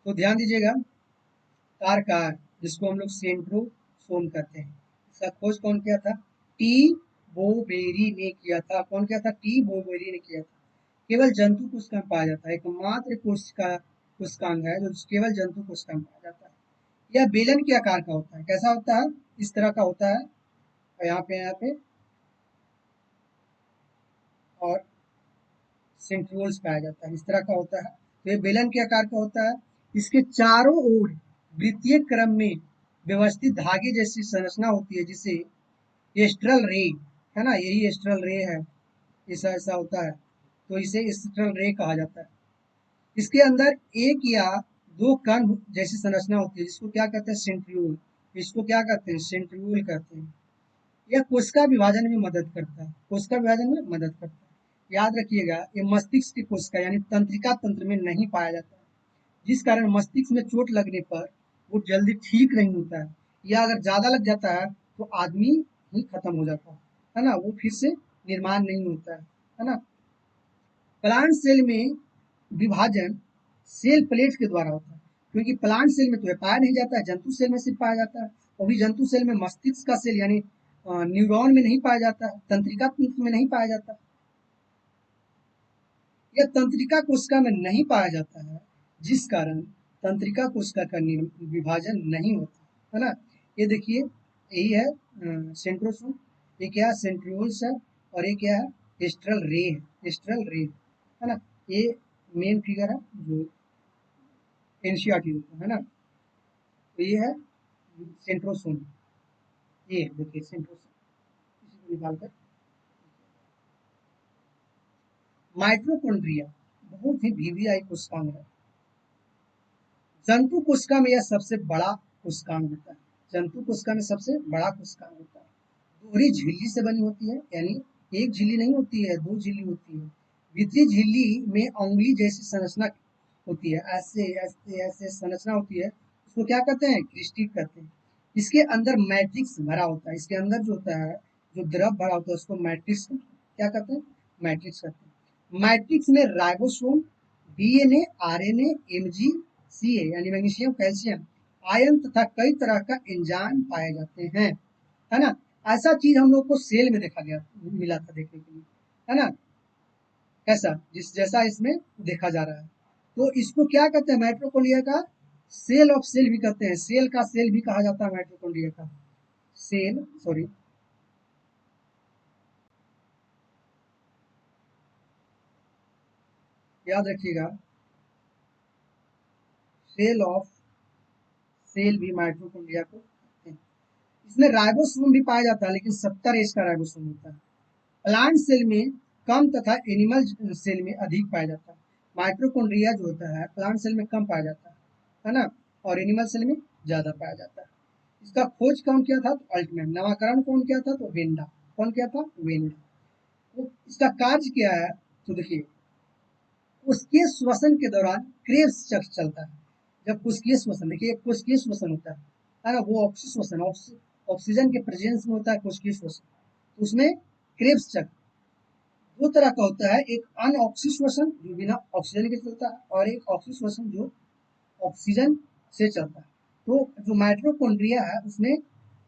तो ध्यान दीजिएगा, कार जिसको हम लोग सेंट्रोसोम कहते हैं, इसका खोज कौन किया था? टी बोबेरी ने किया था। कौन किया था? टी बोबेरी ने किया था। केवल जंतु कोशिका में पाया जाता है, एकमात्र कोशिकांग है जो केवल जंतु कोशिका में पाया जाता है। यह बेलन के आकार का होता है। कैसा होता है? इस तरह का होता है, यहाँ पे और सेंट्रियोल्स पाया जाता है, इस तरह का होता है। तो ये बेलन के आकार का होता है। इसके चारों ओर वृत्तीय क्रम में व्यवस्थित धागे जैसी संरचना होती है, जिसे एस्ट्रल रे, है ना, यही एस्ट्रल रे है, ऐसा ऐसा होता है, तो इसे एस्ट्रल रे कहा जाता है। इसके अंदर एक या दो कण जैसी संरचना होती है, जिसको क्या कहते हैं? सेंट्रियोल। इसको क्या कहते हैं? सेंट्रियोल कहते हैं। यह कोशिका विभाजन में मदद करता है, कोशिका विभाजन में मदद करता है। याद रखिएगा, ये मस्तिष्क की कोशिका यानी तंत्रिका तंत्र में नहीं पाया जाता है, जिस कारण मस्तिष्क में चोट लगने पर वो जल्दी ठीक नहीं होता है, या अगर ज्यादा लग जाता है तो आदमी ही खत्म हो जाता है ना, वो फिर से निर्माण नहीं होता है ना। प्लांट सेल में विभाजन सेल प्लेट के द्वारा होता है, क्योंकि प्लांट सेल में तो ये पाया नहीं जाता है, जंतु सेल में सिर्फ पाया जाता है। और भी जंतु सेल में मस्तिष्क का सेल यानी न्यूरॉन में नहीं पाया जाता है, तंत्रिका तंत्र में नहीं पाया जाता। यह तंत्रिका कोशिका में नहीं पाया जाता है, जिस कारण तंत्रिका कोशिका का विभाजन नहीं होता, है ना। ये देखिए, यही है सेंट्रोसोम। ये क्या है? सेंट्रियोल्स है। और ये क्या है? एस्ट्रल रे है, एस्ट्रल रे, है ना। ये मेन फिगर है जो एनसीईआरटी होता है ना। तो ये है सेंट्रोसोम, ये देखिए सेंट्रोसोम, इसी को निकालकर। माइटोकॉन्ड्रिया बहुत ही वीवीआई कोशिकांग है। जंतु कोशिका में यह सबसे बड़ा कोशिकांग होता है। जंतु कोशिका में सबसे बड़ा कोशिकांग होता है। दोहरी झिल्ली से बनी होती है, यानी एक झिल्ली नहीं होती है, दो झिल्ली होती है। भीतरी झिल्ली में उंगली जैसी संरचना होती है, ऐसे ऐसे ऐसे संरचना होती है, उसको क्या कहते हैं? क्रिस्टी कहते हैं। इसके अंदर मैट्रिक्स भरा होता है, इसके अंदर जो होता है, जो द्रव भरा होता है, उसको मैट्रिक्स क्या कहते हैं? मैट्रिक्स कहते हैं। मैट्रिक्स में ribosome, DNA, RNA, MG, CA यानी मैग्नीशियम, कैल्शियम, आयन तथा कई तरह का एंजाइम पाए जाते हैं, है ना। ऐसा चीज हम लोग को सेल में देखा गया, मिला था देखने के लिए, है ना। कैसा, जिस जैसा इसमें देखा जा रहा है। तो इसको क्या कहते हैं, माइटोकॉन्ड्रिया का सेल ऑफ सेल भी कहते हैं, सेल का सेल भी कहा जाता है माइटोकॉन्ड्रिया का सेल, सॉरी। याद रखिएगा, सेल ऑफ सेल भी माइटोकॉन्ड्रिया को कहते हैं। इसमें राइबोसोम भी पाया जाता है, लेकिन 70 एज का राइबोसोम होता है। प्लांट सेल में कम तथा एनिमल सेल में अधिक पाया जाता है। माइटोकॉन्ड्रिया जो होता है प्लांट सेल में कम पाया जाता है ना, और एनिमल सेल में ज्यादा पाया जाता है। इसका खोज कौन किया था, तो अल्टमैन। नामकरण कौन किया था, तो वेंडा। कौन किया था, वेंडा। तो इसका कार्य क्या है, तो देखिए, कोशिकीय श्वसन के दौरान क्रेब्स चक्र चलता है। जब कोशिकीय श्वसन, देखिए कोशिकीय श्वसन होता है ना, वो ऑक्सीश्वसन, ऑक्सीजन के प्रेजेंस में होता है कोशिकीय श्वसन। तो उसमें क्रेब्स चक्र दो तरह का होता है, एक अनऑक्सी श्वसन जो बिना ऑक्सीजन के चलता है, और एक ऑक्सी श्वसन जो ऑक्सीजन से चलता है। तो जो माइटोकॉन्ड्रिया है उसमें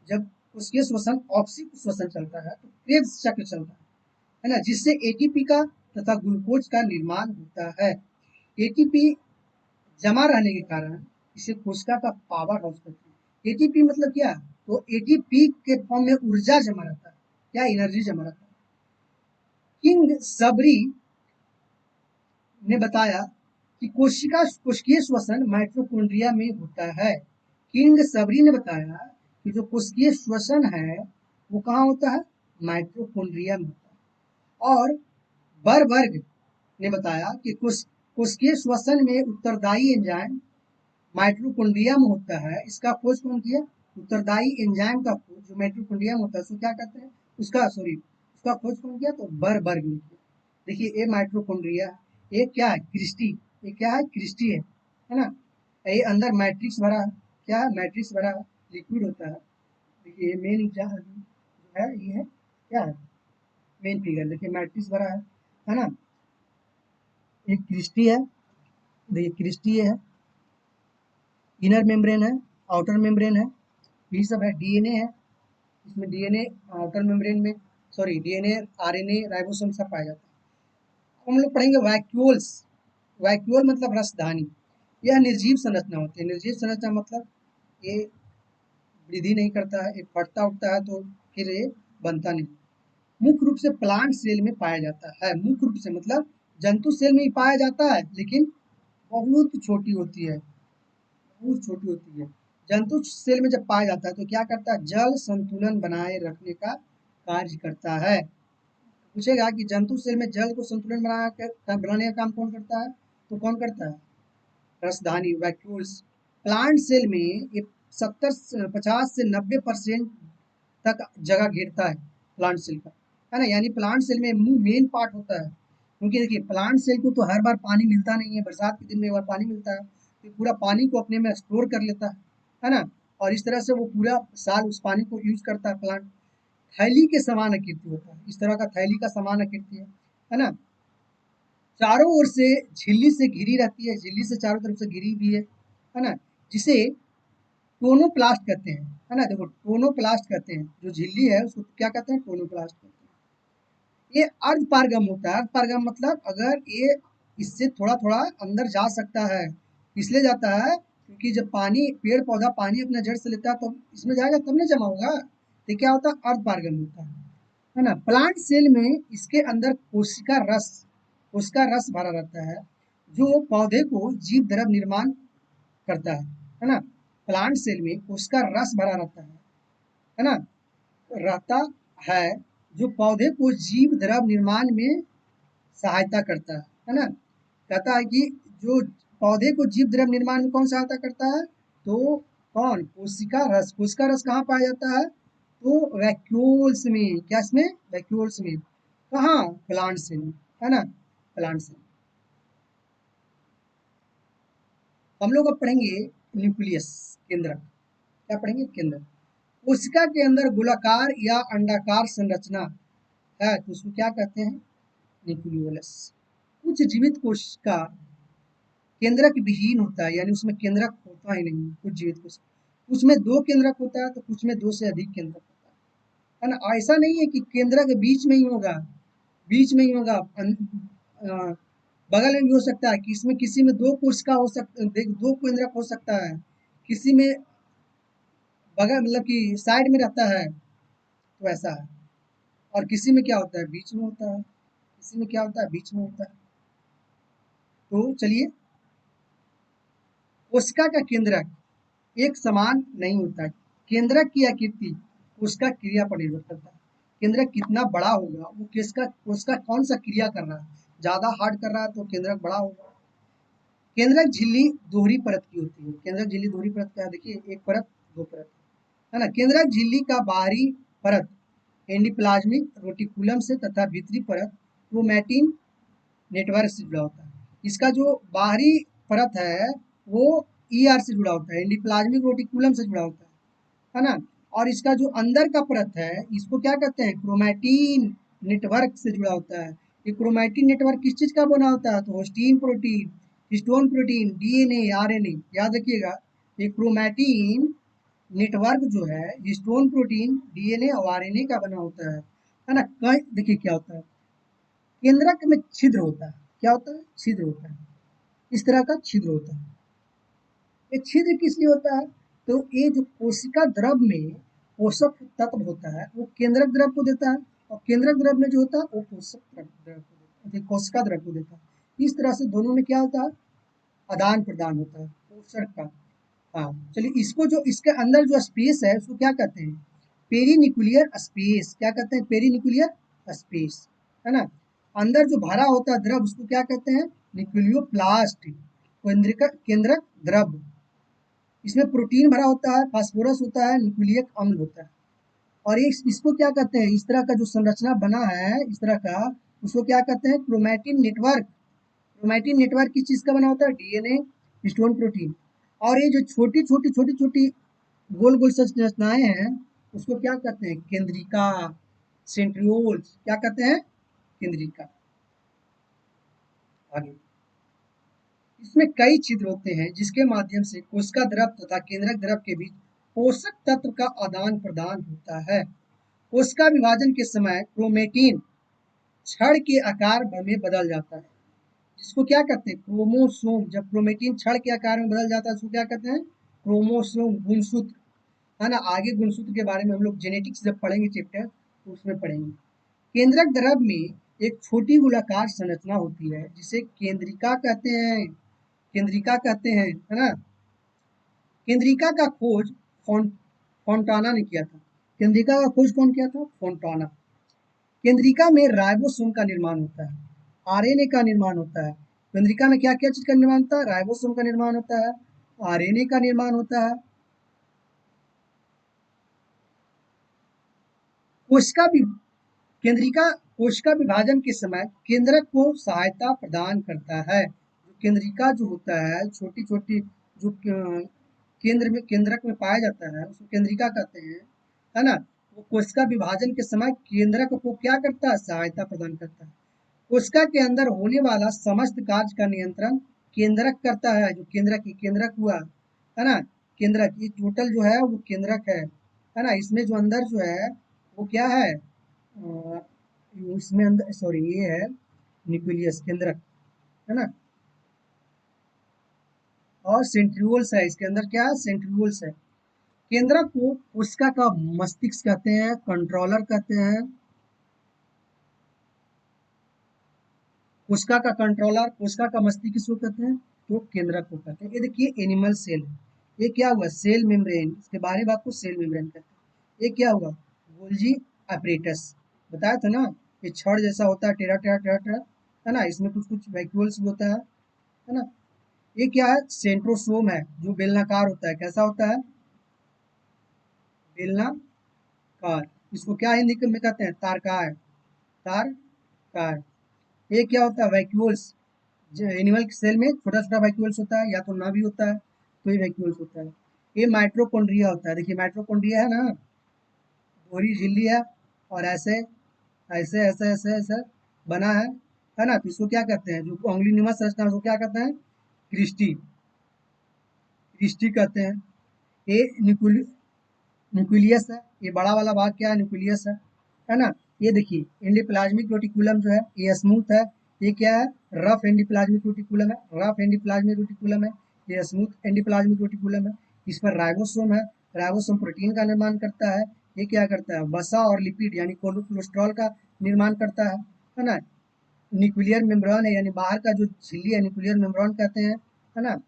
जब उसके श्वसन ऑक्सी श्वसन चलता है तो क्रेब्स चक्र चलता है ना, जिससे एटीपी का तथा ग्लूकोज का निर्माण होता है। एटीपी जमा रहने के कारण इसे कोशिका का पावर हाउस कहते हैं। एटीपी मतलब क्या है, तो एटीपी के फॉर्म में ऊर्जा जमा रहता है, क्या एनर्जी जमा रहता है। किंग सबरी ने बताया कि कोशिकीय श्वसन माइटोकॉन्ड्रिया में होता है। किंग सबरी ने बताया कि जो कोशिकीय श्वसन है वो कहाँ होता है, माइटोकॉन्ड्रिया में होता है। और बरबर्ग ने बताया कि कोशिकीय श्वसन में उत्तरदायी एंजाइम माइटोकॉन्ड्रिया में होता है। इसका खोज कौन किया, उत्तरदायी एंजाइम का खोज जो माइटोकॉन्ड्रिया में होता है उसको क्या कहते हैं, उसका खोज कौन किया, तो बरबर्ग ने किया। देखिए ये माइटोकॉन्ड्रिया, ये क्या है, क्रिस्टी, ये क्या है, क्रिस्टी है ना। ये अंदर मैट्रिक्स भरा है, क्या है, मैट्रिक्स भरा है, लिक्विड होता है। देखिए ये मेन जो है ये है, क्या है, मेन फिगर। देखिए मैट्रिक्स भरा है ना। एक क्रिस्टी है, देखिए क्रिस्टी है, इनर मेम्ब्रेन है, आउटर मेम्ब्रेन है, ये सब है। डीएनए है, इसमें डीएनए आउटर मेम्ब्रेन में, सॉरी डीएनए आरएनए राइबोसोम सब पाया जाता है। हम लोग पढ़ेंगे वैक्यूल्स। वैक्यूल मतलब रसधानी। यह निर्जीव संरचना होती है। निर्जीव संरचना मतलब ये वृद्धि नहीं करता है, ये फटता उठता है तो फिर ये बनता नहीं। मुख्य रूप से प्लांट सेल में पाया जाता है। मुख्य रूप से मतलब जंतु सेल में ही पाया जाता है, लेकिन बहुत छोटी होती है, बहुत छोटी होती है। जंतु सेल में जब पाया जाता है तो क्या करता है, जल संतुलन बनाए रखने का कार्य करता है। पूछेगा कि जंतु सेल में जल को संतुलन बनाने का काम कौन करता है, तो कौन करता है, रसधानी, वैक्यूल्स। प्लांट सेल में ये 50 से 90% तक जगह घेरता है प्लांट सेल का, है ना। यानी प्लांट सेल में मेन पार्ट होता है, क्योंकि देखिए प्लांट सेल को तो हर बार पानी मिलता नहीं है, बरसात के दिन में एक बार पानी मिलता है तो पूरा पानी को अपने में स्टोर कर लेता है ना। और इस तरह से वो पूरा साल उस पानी को यूज करता है प्लांट। थैली के समान आकृति होता है, इस तरह का थैली का समान आकृति है ना। चारों ओर से झिल्ली से घिरी रहती है, झिल्ली से चारों तरफ से घिरी हुई है ना, जिसे टोनोप्लास्ट कहते हैं, है ना। देखो टोनोप्लास्ट कहते हैं, जो झिल्ली है उसको क्या कहते हैं, टोनोप्लास्ट कहते हैं। ये अर्ध पारगम होता है। अर्ध पारगम मतलब अगर ये इससे थोड़ा थोड़ा अंदर जा सकता है, इसलिए जाता है क्योंकि जब पानी, पेड़ पौधा पानी अपने जड़ से लेता है तो इसमें जाएगा तब नहीं जमा होगा, तो क्या होता है, अर्ध पारगम होता है ना। प्लांट सेल में इसके अंदर कोशिका रस भरा रहता है, जो पौधे को जीव द्रव निर्माण करता है ना। प्लांट सेल में कोशिका रस भरा रहता है ना, रहता है, जो पौधे को जीव द्रव निर्माण में सहायता करता है ना। कहता है कि जो पौधे को जीव द्रव निर्माण में कौन सहायता करता है, तो कौन, कोशिका रस। कोशिका रस कहाँ पाया जाता है, तो वैक्यूल्स में, क्या इसमें, वैक्यूल्स में। कहाँ, प्लांट सेल में, है ना, प्लांट सेल। हम लोग अब पढ़ेंगे न्यूक्लियस, केंद्रक। क्या पढ़ेंगे, केंद्रक। कोशिका के अंदर गोलाकार या अंडाकार संरचना है तो उसको क्या कहते हैं, न्यूक्लियोलस। कुछ जीवित कोशिका केंद्रक विहीन होता है, यानी उसमें केंद्रक होता ही नहीं, कुछ जीवित कोशिका। कुछ में 2 केंद्रक होता है तो कुछ में 2 से अधिक केंद्रक होता है ना। ऐसा नहीं है कि केंद्रक के बीच में ही होगा, बीच में ही होगा, बगल में भी हो सकता है, कि इसमें किसी में दो कोशिका हो सकता, दो केंद्रक हो सकता है, किसी में बगल मतलब कि साइड में रहता है, तो ऐसा है। और किसी में क्या होता है, बीच में होता है, किसी में क्या होता है, बीच में होता है। तो चलिए, कोशिका का केंद्रक एक समान नहीं होता है। केंद्रक की आकृति कोशिका क्रिया पर निर्भर करता है। केंद्रक कितना बड़ा होगा, वो किसका कोशिका कौन सा क्रिया कर रहा है, ज्यादा हार्ड कर रहा है तो केंद्रक बड़ा होगा। केंद्रक झिल्ली दोहरी परत की होती है। केंद्रक झिल्ली दोहरी परत क्या है, देखिए, एक परत, दो परत, है ना। केंद्रक झिल्ली का बाहरी परत एंडोप्लाज्मिक रेटिकुलम से तथा भीतरी परत क्रोमैटिन नेटवर्क से जुड़ा होता है। इसका जो बाहरी परत है वो ईआर से जुड़ा होता है, एंडोप्लाज्मिक रेटिकुलम से जुड़ा होता है ना। और इसका जो अंदर का परत है इसको क्या कहते हैं, क्रोमैटिन नेटवर्क से जुड़ा होता है। ये क्रोमैटिन नेटवर्क किस चीज का बना होता है, तो histone protein, histone protein, DNA, RNA, याद रखिएगा। ये क्रोमैटिन नेटवर्क जो है हिस्टोन प्रोटीन, डीएनए और आरएनए का बना होता है ना। कई देखिए क्या होता है, केंद्रक में छिद्र होता है, क्या होता है, छिद्र होता है, इस तरह का छिद्र होता है। ये छिद्र किस लिए होता है, तो ये जो कोशिका द्रव में पोषक तत्व होता है वो केंद्रक द्रव को देता है, और केंद्रक द्रव में जो होता है वो पोषक द्रव को देता है, कोशिका द्रव को देता है। इस तरह से दोनों में क्या होता है, आदान प्रदान होता है पोषक का। हाँ, चलिए, इसको जो इसके अंदर जो स्पेस है उसको क्या कहते हैं, पेरीनिकुलियर स्पेस। क्या कहते हैं, पेरीनिकुलियर स्पेस, है ना। अंदर जो भरा होता है द्रव उसको क्या कहते हैं, निकुलियोप्लास्ट, केंद्रक द्रव। इसमें प्रोटीन भरा होता है, फास्फोरस होता है, न्यूक्लियक अम्ल होता है। और ये इसको क्या कहते हैं, इस तरह का जो संरचना बना है इस तरह का, उसको क्या कहते हैं, क्रोमैटिन नेटवर्क। क्रोमैटिन नेटवर्क किस चीज का बना होता है, डीएनए, हिस्टोन प्रोटीन। और ये जो छोटी छोटी छोटी छोटी गोल गोल संरचनाएं हैं उसको क्या कहते हैं, केंद्रिका, सेंट्रियोल्स। क्या कहते हैं, केंद्रिका। आगे, इसमें कई छिद्र होते हैं जिसके माध्यम से कोशिका द्रव तथा केंद्रक द्रव के बीच पोषक तत्व का आदान प्रदान होता है। कोशिका विभाजन के समय क्रोमेटिन छड़ के आकार में बदल जाता है, जिसको क्या कहते हैं, क्रोमोसोम। जब क्रोमेटिन छड़ के आकार में बदल जाता है उसको क्या कहते हैं, क्रोमोसोम, गुणसूत्र, है ना। आगे गुणसूत्र के बारे में हम लोग जेनेटिक्स जब पढ़ेंगे चैप्टर तो उसमें पढ़ेंगे। केंद्रक द्रव में एक छोटी गोलाकार संरचना होती है जिसे केंद्रिका कहते हैं, केंद्रिका कहते हैं, है ना। केंद्रिका का खोज फोंटाना ने किया था। केंद्रिका का खोज कौन किया था, फोंटाना। केंद्रिका में राइबोसोम का निर्माण होता है, आरएनए का निर्माण होता है। केंद्रिका में क्या क्या चीज का निर्माण होता है, राइबोसोम का निर्माण होता है, आरएनए का निर्माण होता है। कोशिका भी केंद्रिका कोशिका विभाजन के समय केंद्रक को सहायता प्रदान करता है। केंद्रिका जो होता है, छोटी छोटी जो केंद्र में, केंद्रक में पाया जाता है उसको केंद्रिका कहते हैं, है ना। वो कोशिका विभाजन के समय केंद्रक को क्या करता है, सहायता प्रदान करता है। कोशिका के अंदर होने वाला समस्त कार्य का नियंत्रण केंद्रक करता है। जो केंद्रक हुआ, है ना, केंद्रक, ये टोटल जो है वो केंद्रक है ना। इसमें जो अंदर जो है वो क्या है, इसमें अंदर, सॉरी, ये है न्यूक्लियस, केंद्रक, है ना। और सेंट्रियोल्स है, इसके अंदर क्या है, सेंट्रियोल्स है। केंद्रक को कोशिका का मस्तिष्क कहते हैं, कंट्रोलर कहते हैं। कोशिका का कंट्रोलर, कोशिका का मस्तिष्क किसको कहते हैं, तो केंद्रक को कहते हैं। ये देखिए एनिमल सेल है, ये क्या हुआ, सेल मेम्ब्रेन, इसके बारे में आपको सेल मेम्ब्रेन कहते हैं। ये क्या हुआ, गोल्जी अपरेटस, बताया था ना। ये छड़ जैसा होता है, टेढ़ा टेढ़ा टेढ़ा टेढ़ा, है ना। इसमें कुछ कुछ वैक्यूल्स भी होता है ना। ये क्या है, सेंट्रोसोम है, जो बेलनाकार होता है, कैसा होता है, बेलनाकार। इसको क्या हिंदी में कहते हैं, तारकार, तारकार। ये क्या होता है, वैक्यूल्स। एनिमल सेल में छोटा छोटा वैक्यूल्स होता है, या तो ना भी होता है तो ये वैक्यूल्स होता है। ये माइट्रोकॉन्ड्रिया होता है, देखिए माइट्रोकॉन्ड्रिया है ना, दोहरी झिल्ली है, और ऐसे ऐसे ऐसे ऐसे ऐसे बना है ना। तो इसको क्या कहते हैं, जो उंगली निमा संरचना है उसको क्या कहते हैं, क्रिस्टी, क्रिस्टी कहते हैं। ये न्यूक्लियस, न्यूक्लियस है, ये बड़ा वाला भाग क्या है, न्यूक्लियस है ना। ये देखिए एंडोप्लाज्मिक रेटिकुलम जो है ये स्मूथ है, ये क्या है, रफ एंडोप्लाज्मिक रेटिकुलम है, रफ एंडोप्लाज्मिक रेटिकुलम है, ये स्मूथ एंडोप्लाज्मिक रेटिकुलम है। इस पर राइबोसोम है, राइबोसोम प्रोटीन का निर्माण करता है, ये क्या करता है, वसा और लिपिड यानी कोलेस्ट्रॉल का निर्माण करता है ना। न्यूक्लियर मेम्ब्रेन है, यानी बाहर का जो झिल्ली है न्यूक्लियर मेम्ब्रेन कहते हैं, है ना।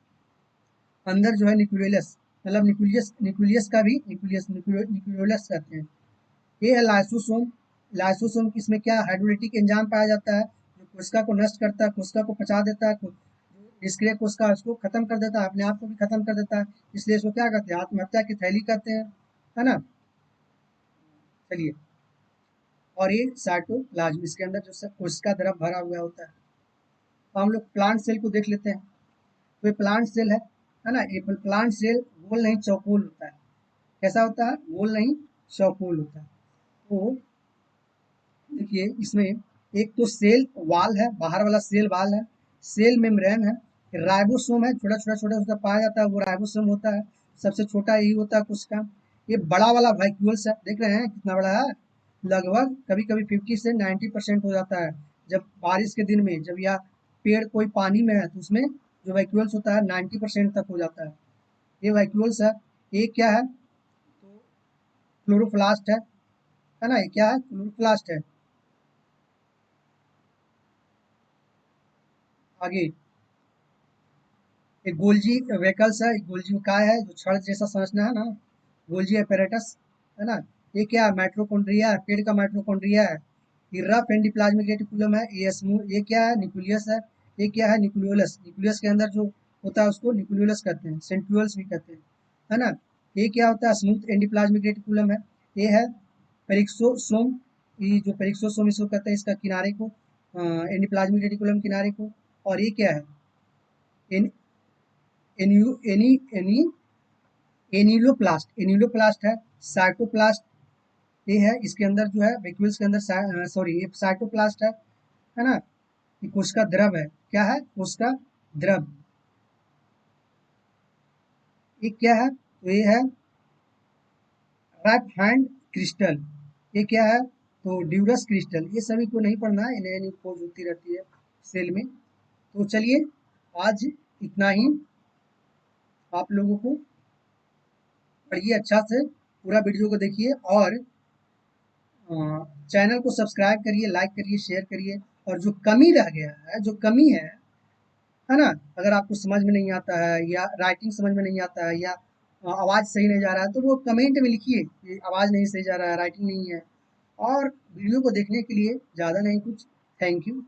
अंदर जो है न्यूक्लियस, मतलब न्यूक्लियस न्यूक्लियस का भी न्यूक्लियोलस कहते हैं। ये है लाइसोसोम, लाइसोसोम इसमें क्या हाइड्रोलिटिक एंजाइम पाया जाता है जो कोशिका को नष्ट करता है, कोशिका को पचा देता है, निष्क्रिय कोशिका उसको खत्म कर देता है, अपने आप को भी खत्म कर देता है, इसलिए इसको क्या कहते हैं, आत्महत्या की थैली कहते हैं, है ना। चलिए, और ये साइटोप्लाज्म, इसके अंदर जो सब कोशिका द्रव भरा हुआ होता है। तो हम लोग प्लांट सेल को देख लेते हैं। तो ये प्लांट सेल है ना। ये प्लांट सेल गोल नहीं चौकोर होता है। कैसा होता है, गोल नहीं चौकोर होता है। तो देखिए इसमें एक तो सेल वाल है, बाहर वाला सेल वाल है, सेल मेम्ब्रेन है, राइबोसोम है, छोटा छोटा छोटा छोटा पाया जाता है वो राइबोसोम होता है, सबसे छोटा यही होता है कोशिका। ये बड़ा वाला वैक्यूल्स है, देख रहे हैं कितना बड़ा है, लगभग कभी कभी 50 से 90% हो जाता है। जब बारिश के दिन में जब यह पेड़ कोई पानी में है तो उसमें जो वैक्यूल्स होता है 90% तक हो जाता है। ये वैक्यूल्स है। ये क्या है, तो क्लोरोप्लास्ट है ना, ये क्या है, क्लोरोप्लास्ट है। आगे एक गोल्जी व्हीकल्स है, गोल्जी काय है जो छड़ जैसा संरचना है ना, गोल्जी apparatus है ना। ये क्या है, माइटोकॉन्ड्रिया है, पेड़ का माइटोकॉन्ड्रिया है। ये रफ एंडोप्लाज्मिक रेटिकुलम है, ये स्मूथ, ये क्या है, न्यूक्लियस है। ये क्या है, न्यूक्लियोलस, न्यूक्लियस के अंदर जो होता है उसको न्यूक्लियोलस कहते हैं, सेंट्रियोल्स भी कहते हैं, है ना। ये क्या होता है, स्मूथ एंडोप्लाज्मिक रेटिकुलम है। ये है पेरिक्सोसोम, ये जो पेरिक्सोसोम इसको कहते हैं, इसका किनारे को एंडोप्लाज्मिक रेटिकुलम किनारे को। और ये क्या है, एन, एनी एनी एनी एनिलोप्लास्ट, एनिलोप्लास्ट है। साइटोप्लास्ट ये है, इसके अंदर जो है वैक्यूल्स के अंदर सॉरी ये साइटोप्लास्ट है ना। ये कोशिका द्रव है, क्या है, कोशिका द्रव। ये क्या है, तो ये है रैप हैंड क्रिस्टल। ये क्या है, तो ड्यूरस क्रिस्टल। ये सभी को नहीं पढ़ना है, इन्हें खोज होती रहती है सेल में। तो चलिए आज इतना ही, आप लोगों को पढ़िए अच्छा से, पूरा वीडियो को देखिए और चैनल को सब्सक्राइब करिए, लाइक करिए, शेयर करिए। और जो कमी रह गया है, जो कमी है ना, अगर आपको समझ में नहीं आता है या राइटिंग समझ में नहीं आता है या आवाज़ सही नहीं जा रहा है तो वो कमेंट में लिखिए कि आवाज़ नहीं सही जा रहा है, राइटिंग नहीं है। और वीडियो को देखने के लिए ज़्यादा नहीं कुछ, थैंक यू।